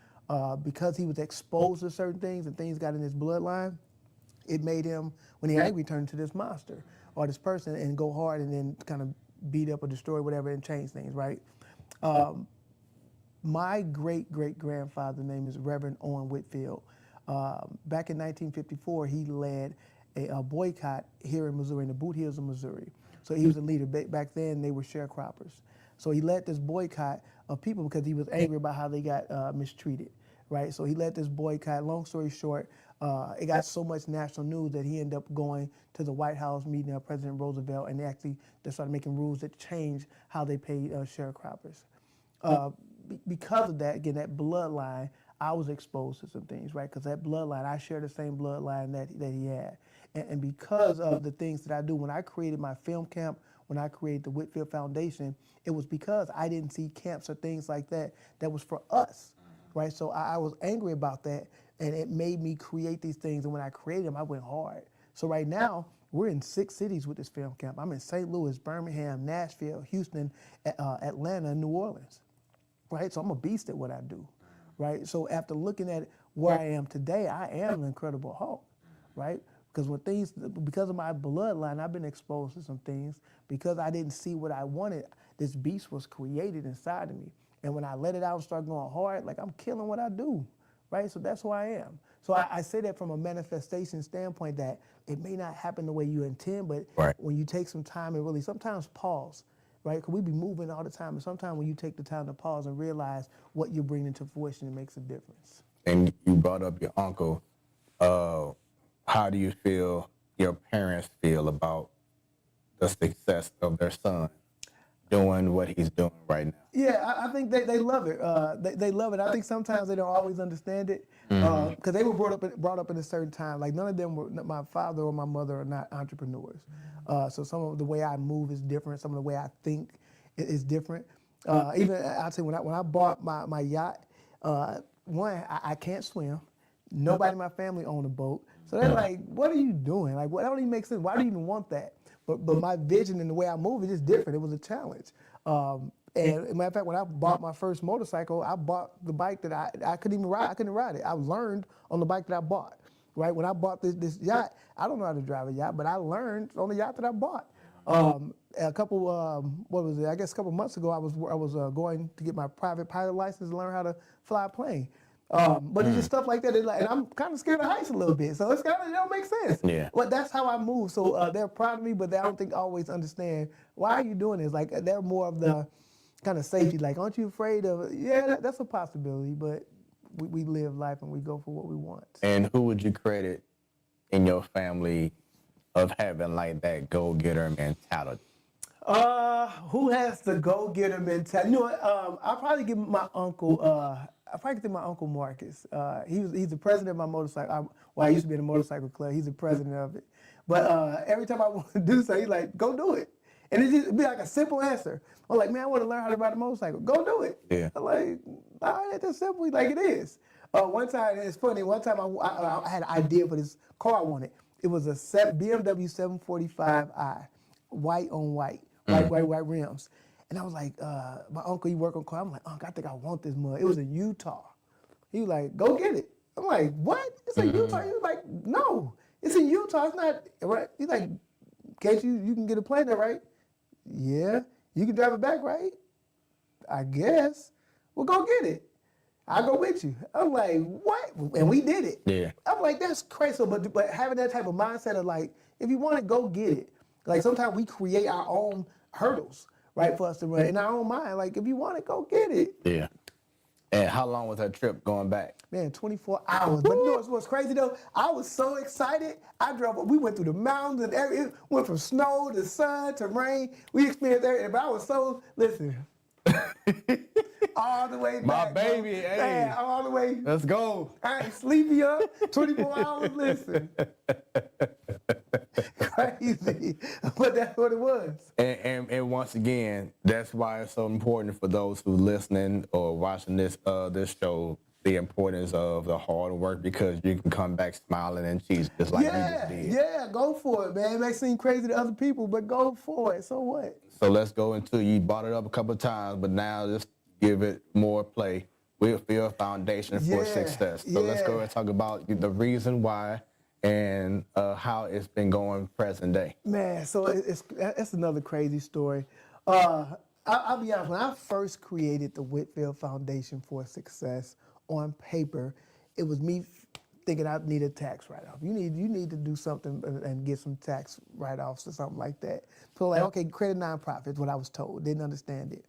because he was exposed to certain things and things got in his bloodline, it made him, when he got angry, turn into this monster or this person and go hard and then kind of beat up or destroy whatever and change things, right? My great-great-grandfather's name is Reverend Owen Whitfield. Back in 1954, he led a boycott here in Missouri, in the Boot Hills of Missouri. So he was a leader. Back then, they were sharecroppers. So he led this boycott of people because he was angry about how they got mistreated, right? So he led this boycott. Long story short, it got so much national news that he ended up going to the White House, meeting President Roosevelt, and they started making rules that changed how they paid sharecroppers. Because of that, again, that bloodline, I was exposed to some things, right? Because that bloodline, I share the same bloodline that he had. And because of the things that I do, when I created my film camp, when I created the Whitfield Foundation, it was because I didn't see camps or things like that was for us, right? So I was angry about that, and it made me create these things. And when I created them, I went hard. So right now, we're in 6 cities with this film camp. I'm in St. Louis, Birmingham, Nashville, Houston, Atlanta, and New Orleans, right? So I'm a beast at what I do, right? So after looking at where I am today, I am an Incredible Hulk, right? Because of my bloodline, I've been exposed to some things. Because I didn't see what I wanted, this beast was created inside of me. And when I let it out and start going hard, like I'm killing what I do, right? So that's who I am. So I say that from a manifestation standpoint, that it may not happen the way you intend, but when you take some time and really sometimes pause, right? Because we be moving all the time. And sometimes when you take the time to pause and realize what you're bringing to fruition, it makes a difference. And you brought up your uncle. How do you feel your parents feel about the success of their son doing what he's doing right now? Yeah, I think they love it. They love it. I think sometimes they don't always understand it because they were brought up in a certain time. Like none of them were, my father or my mother are not entrepreneurs. So some of the way I move is different. Some of the way I think is different. Even I'll tell you, when I bought my yacht, one, I can't swim. Nobody in my family owned a boat. So they're like, what are you doing? Like, that don't even make sense. Why do you even want that? But my vision and the way I move is just different. It was a challenge. And as a matter of fact, when I bought my first motorcycle, I bought the bike that I couldn't even ride. I couldn't ride it. I learned on the bike that I bought. Right? When I bought this yacht, I don't know how to drive a yacht, but I learned on the yacht that I bought. A couple, what was it? I guess a couple months ago, I was going to get my private pilot license and learn how to fly a plane. But it's just stuff like that. And I'm kind of scared of heights a little bit, so it don't make sense. Yeah. But that's how I move. So they're proud of me, but they don't think always understand why are you doing this. Like they're more of the kind of safety. Like, aren't you afraid of? Yeah, that's a possibility, but we live life and we go for what we want. And who would you credit in your family of having like that go-getter mentality? Who has the go-getter mentality? You know what? I'll probably give my uncle. I probably think my uncle Marcus. He's the president of my motorcycle. I used to be in a motorcycle club. He's the president of it. But every time I want to do something, he's like, "Go do it," and it'd be like a simple answer. I'm like, "Man, I want to learn how to ride a motorcycle. Go do it." Yeah. I'm like, "All right, that's just simple. Like it is." One time, it's funny. One time I had an idea for this car I wanted. It was a BMW 745i, white on white, white rims. And I was like, my uncle, he work on car. I'm like, Uncle, I think I want this mug. It was in Utah. He was like, go get it. I'm like, what? It's in Utah? He was like, no, it's in Utah. It's not, right? He's like, can't you can get a plane there, right? Yeah. You can drive it back, right? I guess. Well, go get it. I'll go with you. I'm like, what? And we did it. Yeah. I'm like, that's crazy. So, but having that type of mindset of like, if you want it, go get it. Like sometimes we create our own hurdles, right, for us to run in our own mind. Like if you want it, go get it. Yeah. And how long was that trip going back? Man, 24 hours. But you know what's crazy though? I was so excited. We went through the mountains and everything. Went from snow to sun to rain. We experienced everything. But I was so, listen. All the way back. My baby, bro. hey. Man, all the way. Let's go. I ain't sleepy up. 24 hours, listen. Crazy. But that's what it was. And once again, that's why it's so important for those who listening or watching this show, the importance of the hard work, because you can come back smiling and cheese just like you just did. Yeah, go for it, man. It may seem crazy to other people, but go for it. So what? So let's go into, you brought it up a couple of times, but now let's give it more play. Whitfield Foundation for Success. So let's go and talk about the reason why and how it's been going present day. Man, so it's another crazy story. I'll be honest, when I first created the Whitfield Foundation for Success on paper, it was me thinking I needed a tax write-off. You need to do something and get some tax write-offs or something like that. So like, okay, create a nonprofit, what I was told. Didn't understand it.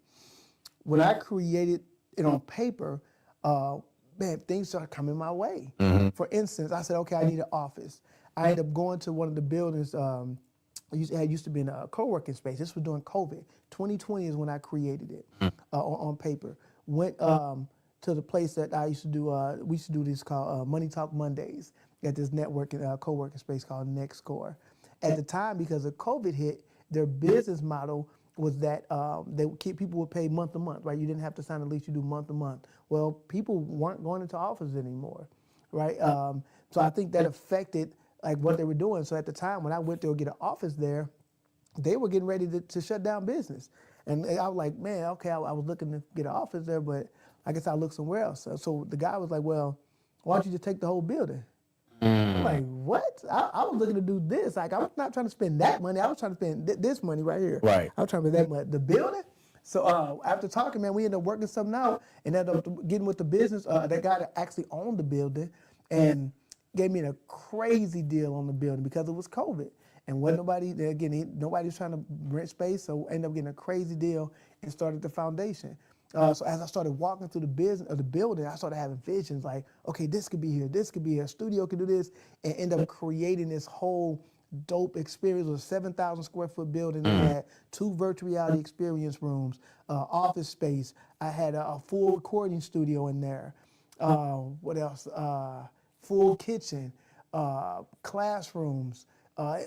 When I created it on paper, man, things started coming my way. Mm-hmm. For instance, I said, okay, I need an office. I ended up going to one of the buildings. It used to be in a co-working space. This was during COVID. 2020 is when I created it on paper. Went to the place that I used to do. We used to do this called Money Talk Mondays at this networking co-working space called NextCore. At the time, because of COVID hit, their business model was that people would pay month to month, right? You didn't have to sign a lease, you do month to month. Well, people weren't going into offices anymore, right? So I think that affected like what they were doing. So at the time when I went to get an office there, they were getting ready to shut down business. And I was like, man, okay, I was looking to get an office there, but I guess I'll look somewhere else. So the guy was like, well, why don't you just take the whole building? I'm like, what? I was looking to do this. Like, I was not trying to spend that money. I was trying to spend this money right here. Right. I was trying to spend that money. The building? So after talking, man, we ended up working something out and ended up getting with the business. That guy that actually owned the building and gave me a crazy deal on the building because it was COVID. And wasn't nobody, again, nobody's trying to rent space, so ended up getting a crazy deal and started the foundation. So as I started walking through the business of the building, I started having visions like, okay, this could be here, this could be here, a studio could do this, and end up creating this whole dope experience. It was a 7,000 square foot building that had 2 virtual reality experience rooms, office space. I had a full recording studio in there. What else? Full kitchen, classrooms.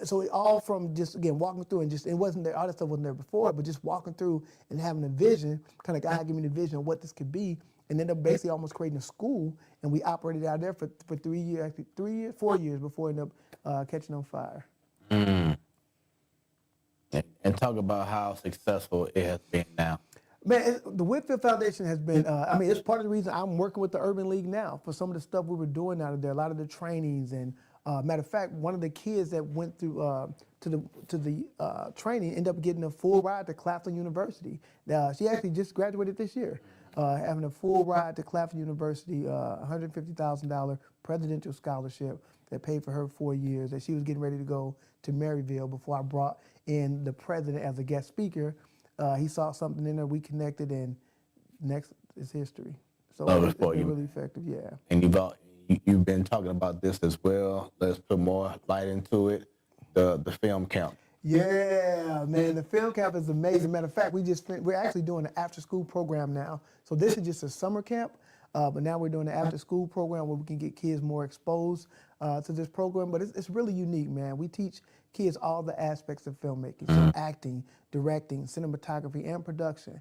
So it all from just, again, walking through and just, it wasn't there, all that stuff wasn't there before, but just walking through and having a vision, kind of God gave me the vision of what this could be, and then they're basically almost creating a school, and we operated out there for 3 years, actually 4 years before it ended up catching on fire. And talk about how successful it has been now. Man, the Whitfield Foundation has been, I mean, it's part of the reason I'm working with the Urban League now for some of the stuff we were doing out of there, a lot of the trainings. And matter of fact, one of the kids that went through to the training ended up getting a full ride to Claflin University. She actually just graduated this year, having a full ride to Claflin University, $150,000 presidential scholarship that paid for her 4 years, that she was getting ready to go to Maryville before I brought in the president as a guest speaker. He saw something in there, we connected, and next is history. So it's been really effective, yeah. And you've been talking about this as well. Let's put more light into it, the film camp. Yeah, man, the film camp is amazing. Matter of fact, we're actually doing an after-school program now. So this is just a summer camp, but now we're doing an after-school program where we can get kids more exposed to this program. But it's really unique, man. We teach kids all the aspects of filmmaking, so acting, directing, cinematography, and production.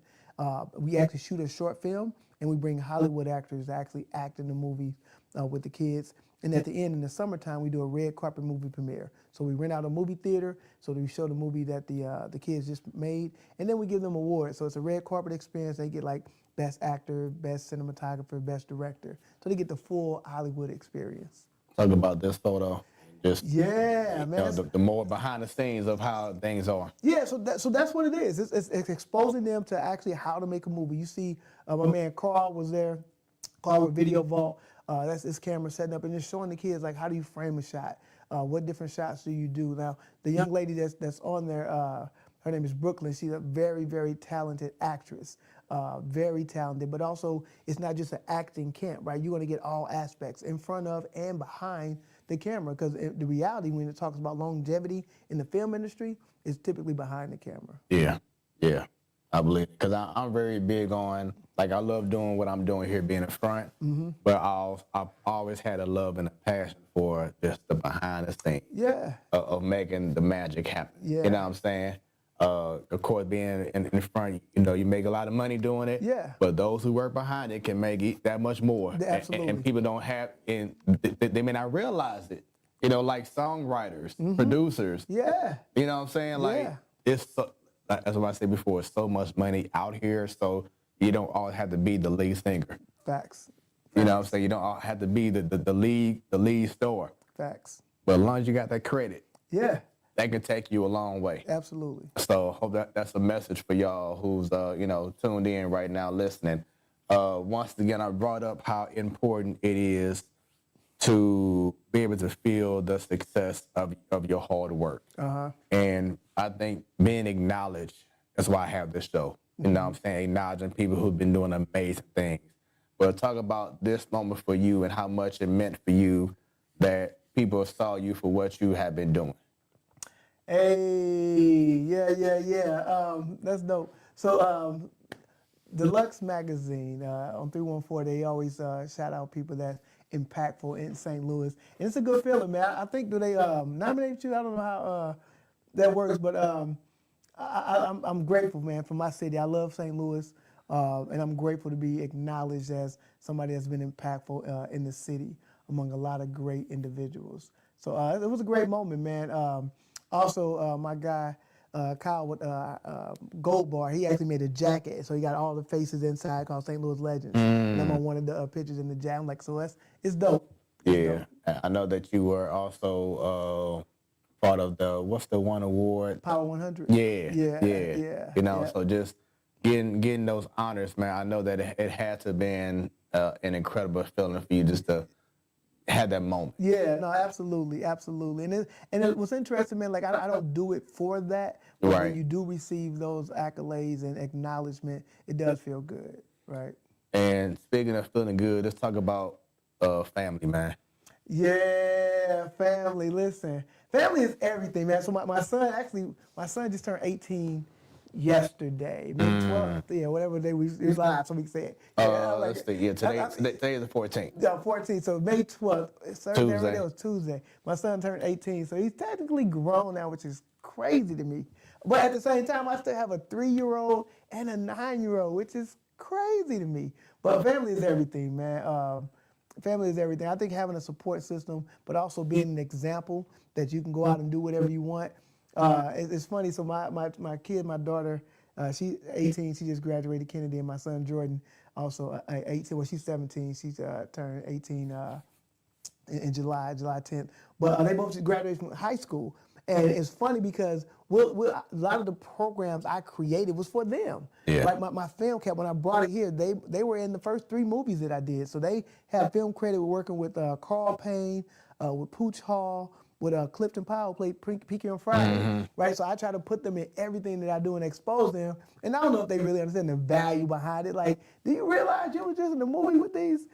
We actually shoot a short film, and we bring Hollywood actors to actually act in the movie with the kids. And at the end, in the summertime, we do a red carpet movie premiere. So we rent out a movie theater, so we show the movie that the kids just made, and then we give them awards. So it's a red carpet experience. They get like best actor, best cinematographer, best director. So they get the full Hollywood experience. Talk about this photo. Just, yeah, man. The more behind the scenes of how things are. Yeah, so that's what it is. It's exposing them to actually how to make a movie. You see, my man Carl was there, Carl with Video Vault. That's his camera setting up and just showing the kids like how do you frame a shot, what different shots do you do. Now the young lady that's on there, her name is Brooklyn. She's a very, very talented actress, very talented. But also it's not just an acting camp, right? You're going to get all aspects in front of and behind the camera, because the reality when it talks about longevity in the film industry is typically behind the camera. Yeah, I believe it. Because I'm very big on, like, I love doing what I'm doing here, being in front, but I've always had a love and a passion for just the behind the scenes of making the magic happen. Yeah. You know what I'm saying? Of course, being in front, you make a lot of money doing it. Yeah. But those who work behind it can make it that much more. Absolutely. And people don't have, and they may not realize it. Like songwriters, producers. Yeah. You know what I'm saying? Like, it's so, that's what I said before. It's so much money out here, so you don't all have to be the lead singer. Facts. You know what I'm saying? You don't all have to be the lead star. Facts. But as long as you got that credit, yeah, that can take you a long way. Absolutely. So hope that's a message for y'all who's tuned in right now listening. Once again, I brought up how important it is to be able to feel the success of your hard work. And I think being acknowledged, that's why I have this show. You know what I'm saying? Acknowledging people who've been doing amazing things. But talk about this moment for you and how much it meant for you that people saw you for what you have been doing. Hey, yeah. That's dope. So Deluxe Magazine on 314, they always shout out people that's impactful in St. Louis. And it's a good feeling, man. I think, do they nominate you? I don't know how that works, but I'm grateful, man, for my city. I love St. Louis, and I'm grateful to be acknowledged as somebody that's been impactful in the city among a lot of great individuals. So it was a great moment, man. Also, my guy, Kyle with Gold Bar, he actually made a jacket, so he got all the faces inside called St. Louis Legends. And I'm on one of the pictures in the jacket. I'm like, so it's dope. Yeah, I know that you were also part of what's the one award? Power 100. Yeah. So just getting those honors, man. I know that it had to have been an incredible feeling for you just to had that moment. Yeah, no, absolutely, absolutely. And it was interesting, man. Like I don't do it for that, but Right. when you do receive those accolades and acknowledgement, it does feel good, right? And speaking of feeling good, let's talk about family, man. Yeah, family. Listen, family is everything, man. So my son just turned 18 yesterday, May 12th, yeah, whatever day it was live, so we can say it. Yeah, Let's see. Yeah, today is the 14th. Yeah, 14. So May 12th. Thursday. Tuesday. It was Tuesday. My son turned 18, so he's technically grown now, which is crazy to me. But at the same time, I still have a 3-year-old and a 9-year-old, which is crazy to me. But family is everything, man. Family is everything. I think having a support system, but also being an example that you can go out and do whatever you want. It's funny. So my kid, my daughter, she's 18. She just graduated Kennedy, and my son Jordan also 18. Well, she's 17. She's turned 18 in July 10th. But they both graduated from high school. And it's funny because a lot of the programs I created was for them. Yeah. Like my film camp, when I brought it here, they were in the first 3 movies that I did. So they have film credit with working with Carl Payne, with Pooch Hall, with Clifton Powell, played Peaky on Friday, right? So I try to put them in everything that I do and expose them. And I don't know if they really understand the value behind it. Like, do you realize you were just in the movie with these?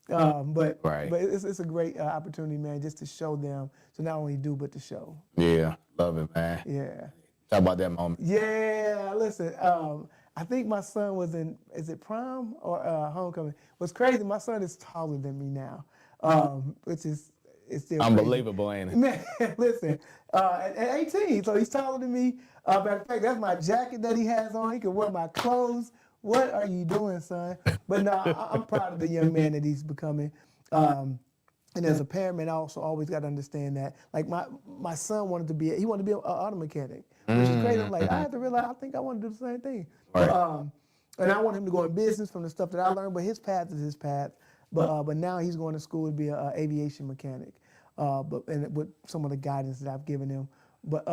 But it's a great opportunity, man, just to show them, to not only do, but to show. Yeah, love it, man. Yeah. Talk about that moment. Yeah, listen, I think my son was is it prom or homecoming? What's crazy, my son is taller than me now, which is it's still unbelievable, crazy. ain't it? Man, listen, at 18, so he's taller than me. Matter of fact, that's my jacket that he has on. He can wear my clothes. What are you doing, son? But no, I'm proud of the young man that he's becoming. And as a parent, man, I also always got to understand that. Like my son wanted to be an auto mechanic, which is crazy. I'm like, I had to realize, I think I want to do the same thing. Right. And I want him to go in business from the stuff that I learned, but his path is his path. But now he's going to school to be an aviation mechanic. And with some of the guidance that I've given him. But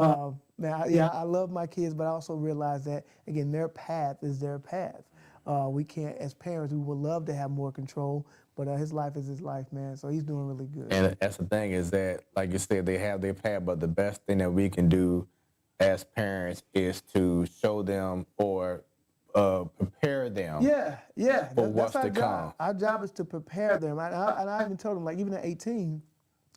man, I love my kids, but I also realize that, again, their path is their path. We can't, as parents, we would love to have more control, but his life is his life, man. So he's doing really good. And that's the thing, is that, like you said, they have their path, but the best thing that we can do as parents is to show them or prepare them. Yeah. For what's our to job. come. Our job is to prepare them. And I even told them, like, even at 18,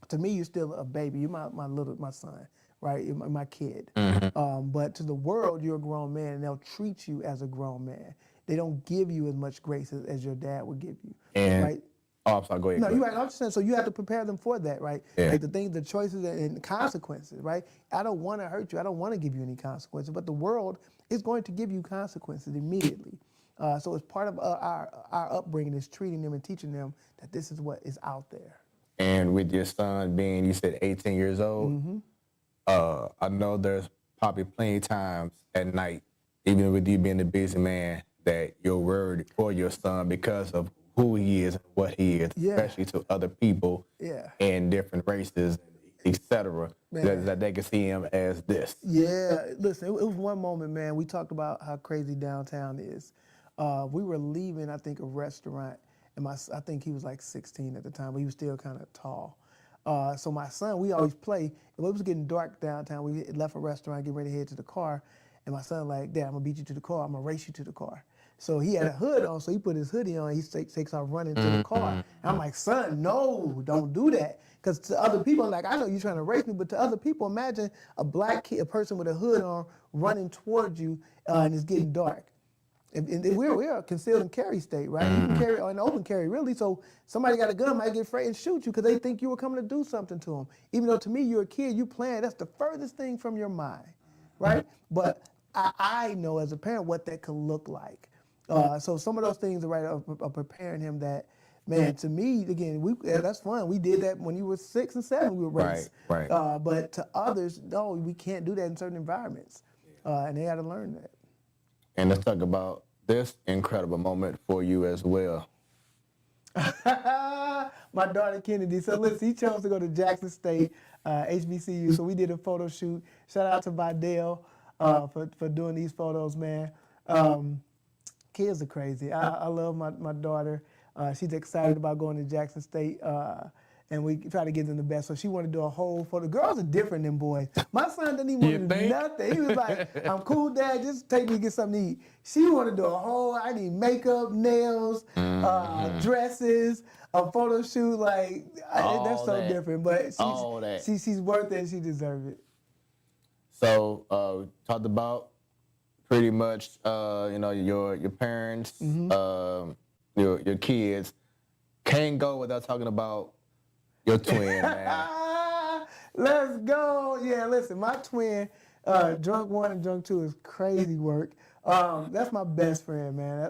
to me, you're still a baby. You're my son, right? You're my kid. But to the world, you're a grown man, and they'll treat you as a grown man. They don't give you as much grace as your dad would give you, And, right? Oh, I'm sorry, go ahead. No, you're right. I'm just saying, so you have to prepare them for that, right? Yeah. Like the choices and consequences, right? I don't want to hurt you. I don't want to give you any consequences, but the world is going to give you consequences immediately. So it's part of our upbringing is treating them and teaching them that this is what is out there. And with your son being, you said 18 years old, I know there's probably plenty of times at night, even with you being a busy man, that you're worried for your son because of who he is and what he is, especially to other people in different races, etc. That they can see him as this. Yeah, listen, it was one moment, man. We talked about how crazy downtown is. We were leaving, I think, a restaurant, and I think he was like 16 at the time, but he was still kind of tall. So my son, we always play. It was getting dark downtown. We left a restaurant, getting ready to head to the car, and my son like, Dad, I'm gonna beat you to the car. I'm gonna race you to the car. So he had a hood on, so he put his hoodie on. He takes off running to the car. And I'm like, son, no, don't do that. Because to other people, I'm like, I know you're trying to race me, but to other people, imagine a black kid, a person with a hood on, running towards you, and it's getting dark. And we're a concealed and carry state, right? You can carry an open carry, really. So somebody got a gun, might get afraid and shoot you because they think you were coming to do something to them. Even though to me, you're a kid, you playing. That's the furthest thing from your mind, right? But I know as a parent what that could look like. So some of those things are right of preparing him that, man, to me, again, that's fun. We did that when you were 6 and 7, we would race. Right. But to others, no, we can't do that in certain environments. And they got to learn that. And let's talk about this incredible moment for you as well. My daughter Kennedy. So listen, he chose to go to Jackson State, HBCU. So we did a photo shoot. Shout out to Vidal for doing these photos, man. Kids are crazy. I love my daughter. She's excited about going to Jackson State. and we try to get them the best. So she wanted to do a whole photo. Girls are different than boys. My son didn't even want to do nothing. He was like, I'm cool, Dad, just take me to get something to eat. She wanted to do a whole, I need makeup, nails, dresses, a photo shoot. Like, that's so different. But she's worth it. She deserves it. So talked about pretty much your parents, your kids. Can't go without talking about your twin, man. Let's go. Yeah, listen, my twin, drunk 1 and drunk 2 is crazy work. That's my best friend, man.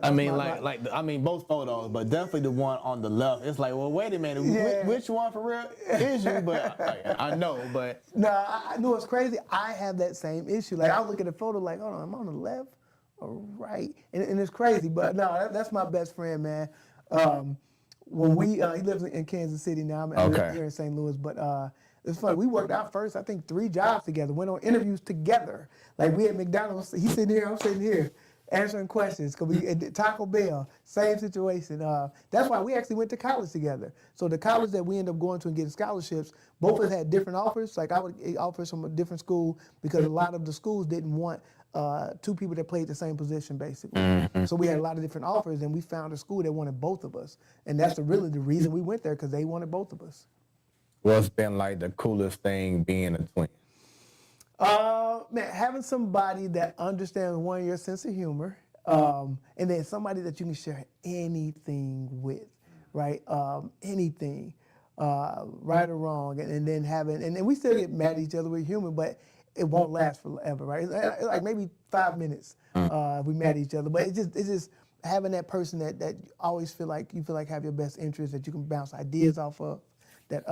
Both photos, but definitely the one on the left. It's like, well, wait a minute, which one for real is you? But I know, but I know it's crazy. I have that same issue. Like, I'll look at the photo, like, hold on, I'm on the left or right, and it's crazy. But no, that's my best friend, man. When he lives in Kansas City now. I'm here in St. Louis, but it's funny. We worked out first, I think, 3 jobs together. Went on interviews together. Like, we at McDonald's. He's sitting here, I'm sitting here, answering questions. Cause we at Taco Bell, same situation. That's why we actually went to college together. So the college that we ended up going to and getting scholarships, both of us had different offers. Like, I would get offers from a different school because a lot of the schools didn't want 2 people that played the same position, basically. Mm-hmm. So we had a lot of different offers, and we found a school that wanted both of us. And that's really the reason we went there, because they wanted both of us. What's been like the coolest thing being a twin? Man, having somebody that understands, one, your sense of humor, and then somebody that you can share anything with, right? Anything, right or wrong, and then having, and then we still get mad at each other, we're human, but it won't last forever, right? It's like maybe 5 minutes we mad at each other, but it's just having that person that always feel like have your best interest, that you can bounce ideas off of. That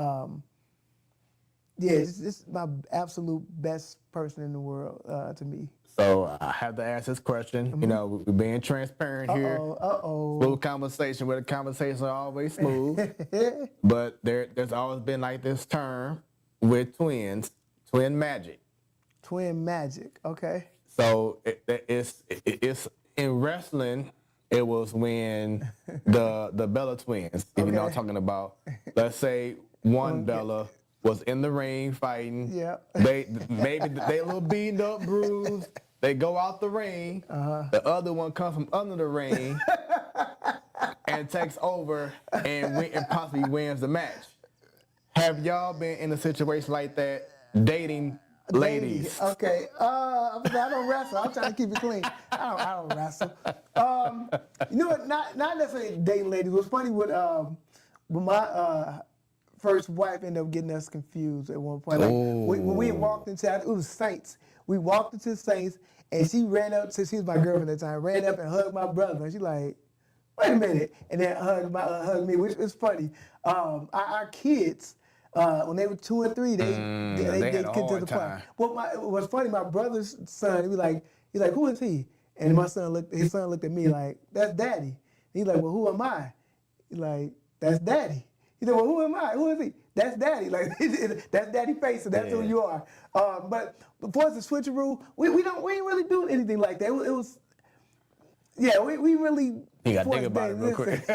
it's my absolute best person in the world to me. So I have to ask this question. Mm-hmm. You know, we're being transparent here. Smooth conversation, where the conversations are always smooth. But there's always been like this term with twins, twin magic. Twin magic, okay. So it's in wrestling. It was when the Bella twins, if you know what I'm talking about. Let's say one Bella was in the ring fighting. Yeah. They a little beaten up, bruised. They go out the ring. The other one comes from under the ring and takes over and possibly wins the match. Have y'all been in a situation like that, dating ladies? Okay. I don't wrestle. I'm trying to keep it clean. I don't wrestle. You know what? Not necessarily dating ladies. It was funny with my first wife ended up getting us confused at one point. Like, when we walked into, it was Saints. We walked into Saints, and she ran up, since she was my girlfriend at the time, ran up and hugged my brother. And she like, wait a minute, and then hugged me, which is funny. Our kids, when they were 2 and 3, they get to the park. Well, what's funny, my brother's son, he's like, who is he? And his son looked at me like, that's Daddy. He's like, well, who am I? He's like, that's Daddy. He said, well, who am I? Who is he? That's Daddy. Like, that's Daddy face, so that's who you are. But before it's a switcheroo, we ain't really doing anything like that. It was we really. You got to think about it real quick.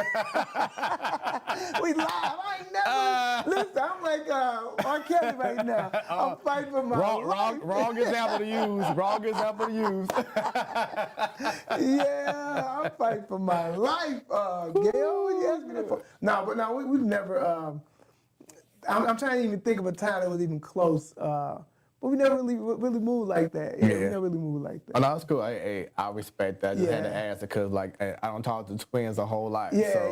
We live. I ain't never. Listen, I'm like R. Kelly right now. I'm fighting for my life. Wrong example to use. Wrong example to use. Yeah, I'm fighting for my life, Gail. You asked me that for. No, we've never. I'm trying to even think of a time that was even close. But we never really moved like that. Yeah, we never really moved like that. Oh, no, it's cool. I respect that. I just had to ask it because, like, I don't talk to twins a whole lot. Yeah.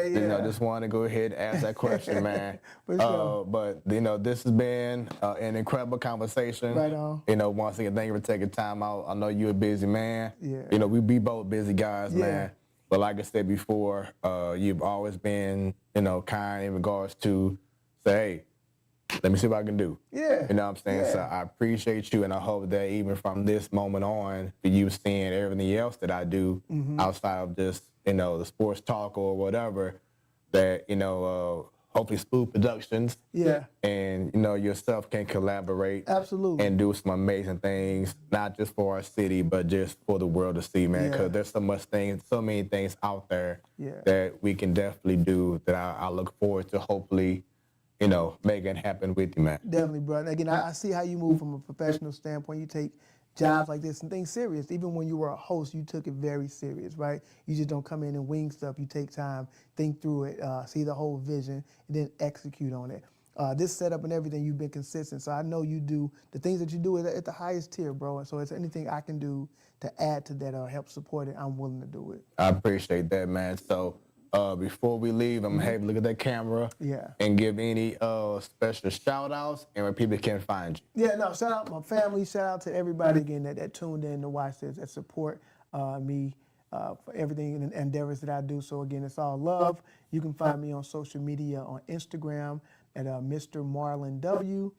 You know, just want to go ahead and ask that question, man. For sure. But, you know, this has been an incredible conversation. Right on. You know, once again, thank you for taking time out. I know you're a busy man. Yeah. You know, we be both busy guys, man. But like I said before, you've always been, you know, kind in regards to say, hey, let me see what I can do. Yeah. You know what I'm saying? Yeah. So I appreciate you, and I hope that even from this moment on, for you seeing everything else that I do outside of just, you know, the sports talk or whatever, that, you know, hopefully Smoooth Productions and, you know, yourself can collaborate. Absolutely. And do some amazing things, not just for our city, but just for the world to see, man, because there's so many things out there that we can definitely do that I look forward to hopefully make it happen with you, man. Definitely, bro. And again, I see how you move from a professional standpoint. You take jobs like this and things serious. Even when you were a host, you took it very serious, right? You just don't come in and wing stuff. You take time, think through it, see the whole vision, and then execute on it. This setup and everything, you've been consistent. So I know you do the things that you do at the highest tier, bro. And so if anything I can do to add to that or help support it, I'm willing to do it. I appreciate that, man. So before we leave, I'm going to have a look at that camera and give any special shout-outs and where people can find you. Yeah, no, shout out my family. Shout out to everybody, again, that tuned in to watch this, that support me for everything and endeavors that I do. So, again, it's all love. You can find me on social media on Instagram at Mr. Marlon W.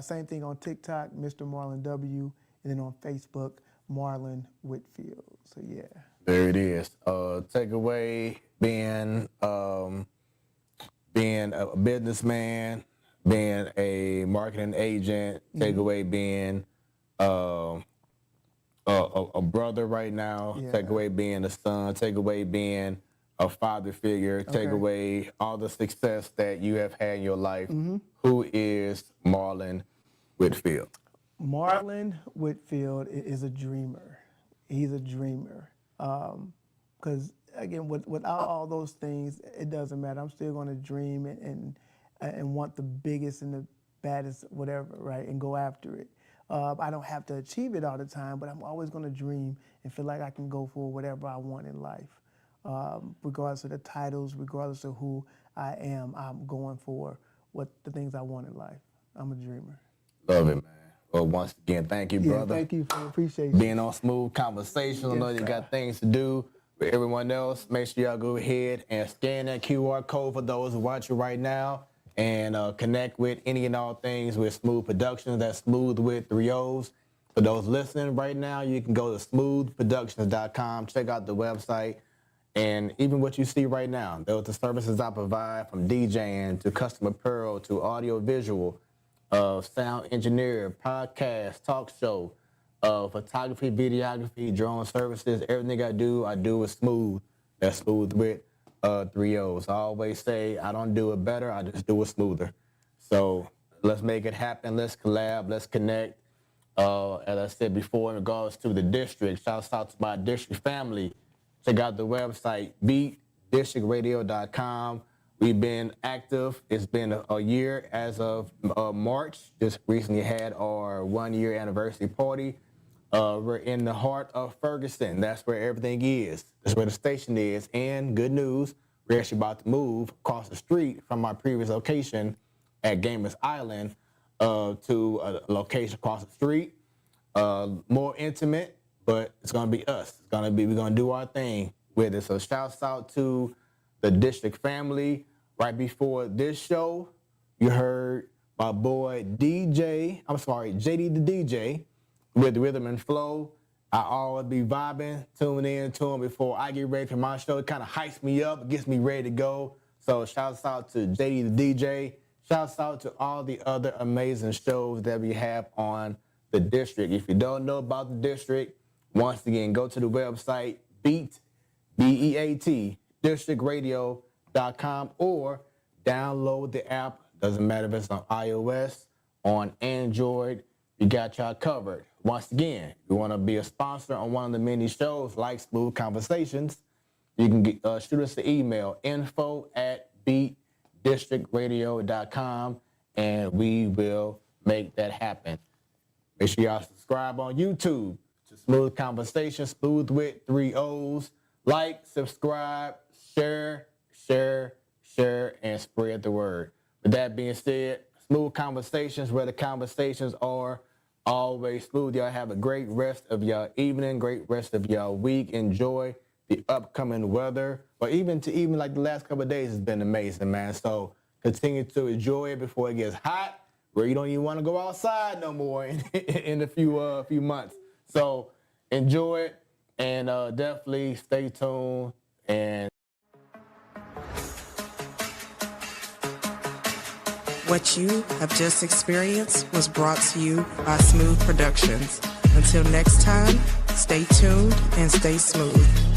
Same thing on TikTok, Mr. Marlon W. And then on Facebook, Marlon Whitfield. So, yeah. There it is. Takeaway being a businessman, being a marketing agent. Takeaway being a brother right now. Takeaway being a son. Takeaway being a father figure. Takeaway all the success that you have had in your life. Who is Marlon Whitfield? Marlon Whitfield is a dreamer. He's a dreamer. Because again, without all those things, it doesn't matter. I'm still going to dream and want the biggest and the baddest, whatever, right, and go after it. I don't have to achieve it all the time, but I'm always going to dream and feel like I can go for whatever I want in life. Regardless of the titles, regardless of who I am, I'm going for the things I want in life. I'm a dreamer. Love it, man. Well, once again, thank you, brother. Thank you, appreciate you. Being on Smoooth Conversations. I know you got things to do. With everyone else, make sure y'all go ahead and scan that QR code for those who watch you right now and connect with any and all things with Smoooth Productions. That's Smoooth with 3 O's. For those listening right now, you can go to smoothproductions.com, check out the website, and even what you see right now, those are the services I provide, from DJing to custom apparel to audio visual, sound engineer, podcast, talk show, photography, videography, drone services. Everything I do with Smoooth. That's Smoooth with 3 O's. I always say I don't do it better, I just do it smoother. So let's make it happen. Let's collab. Let's connect. As I said before, in regards to the district, shout out to my district family. Check out the website, beatdistrictradio.com. We've been active. It's been a year as of March. Just recently had our 1-year anniversary party. We're in the heart of Ferguson. That's where everything is. That's where the station is. And good news, we're actually about to move across the street from my previous location at Gamers Island to a location across the street. More intimate, but it's going to be us. We're going to do our thing with it. So shouts out to the district family. Right before this show, you heard my boy JD the DJ with Rhythm and Flow. I always be vibing, tuning in to him before I get ready for my show. It kind of hypes me up, gets me ready to go. So shouts out to JD the DJ. Shouts out to all the other amazing shows that we have on the district. If you don't know about the district, once again, go to the website, BEAT, B-E-A-T, districtradio.com, or download the app. Doesn't matter if it's on iOS, on Android, we got y'all covered. Once again, if you want to be a sponsor on one of the many shows like Smoooth Conversations, you can shoot us an email, info@beatdistrictradio.com, and we will make that happen. Make sure y'all subscribe on YouTube to Smoooth Conversations, Smoooth with 3 O's. Like, subscribe, share, and spread the word. With that being said, Smoooth Conversations, where the conversations are always smooth. Y'all have a great rest of y'all evening, great rest of y'all week. Enjoy the upcoming weather, or even like the last couple of days has been amazing, man. So continue to enjoy it before it gets hot, where you don't even want to go outside no more in a few months. So enjoy it, and definitely stay tuned. And what you have just experienced was brought to you by Smoooth Productions. Until next time, stay tuned and stay smooth.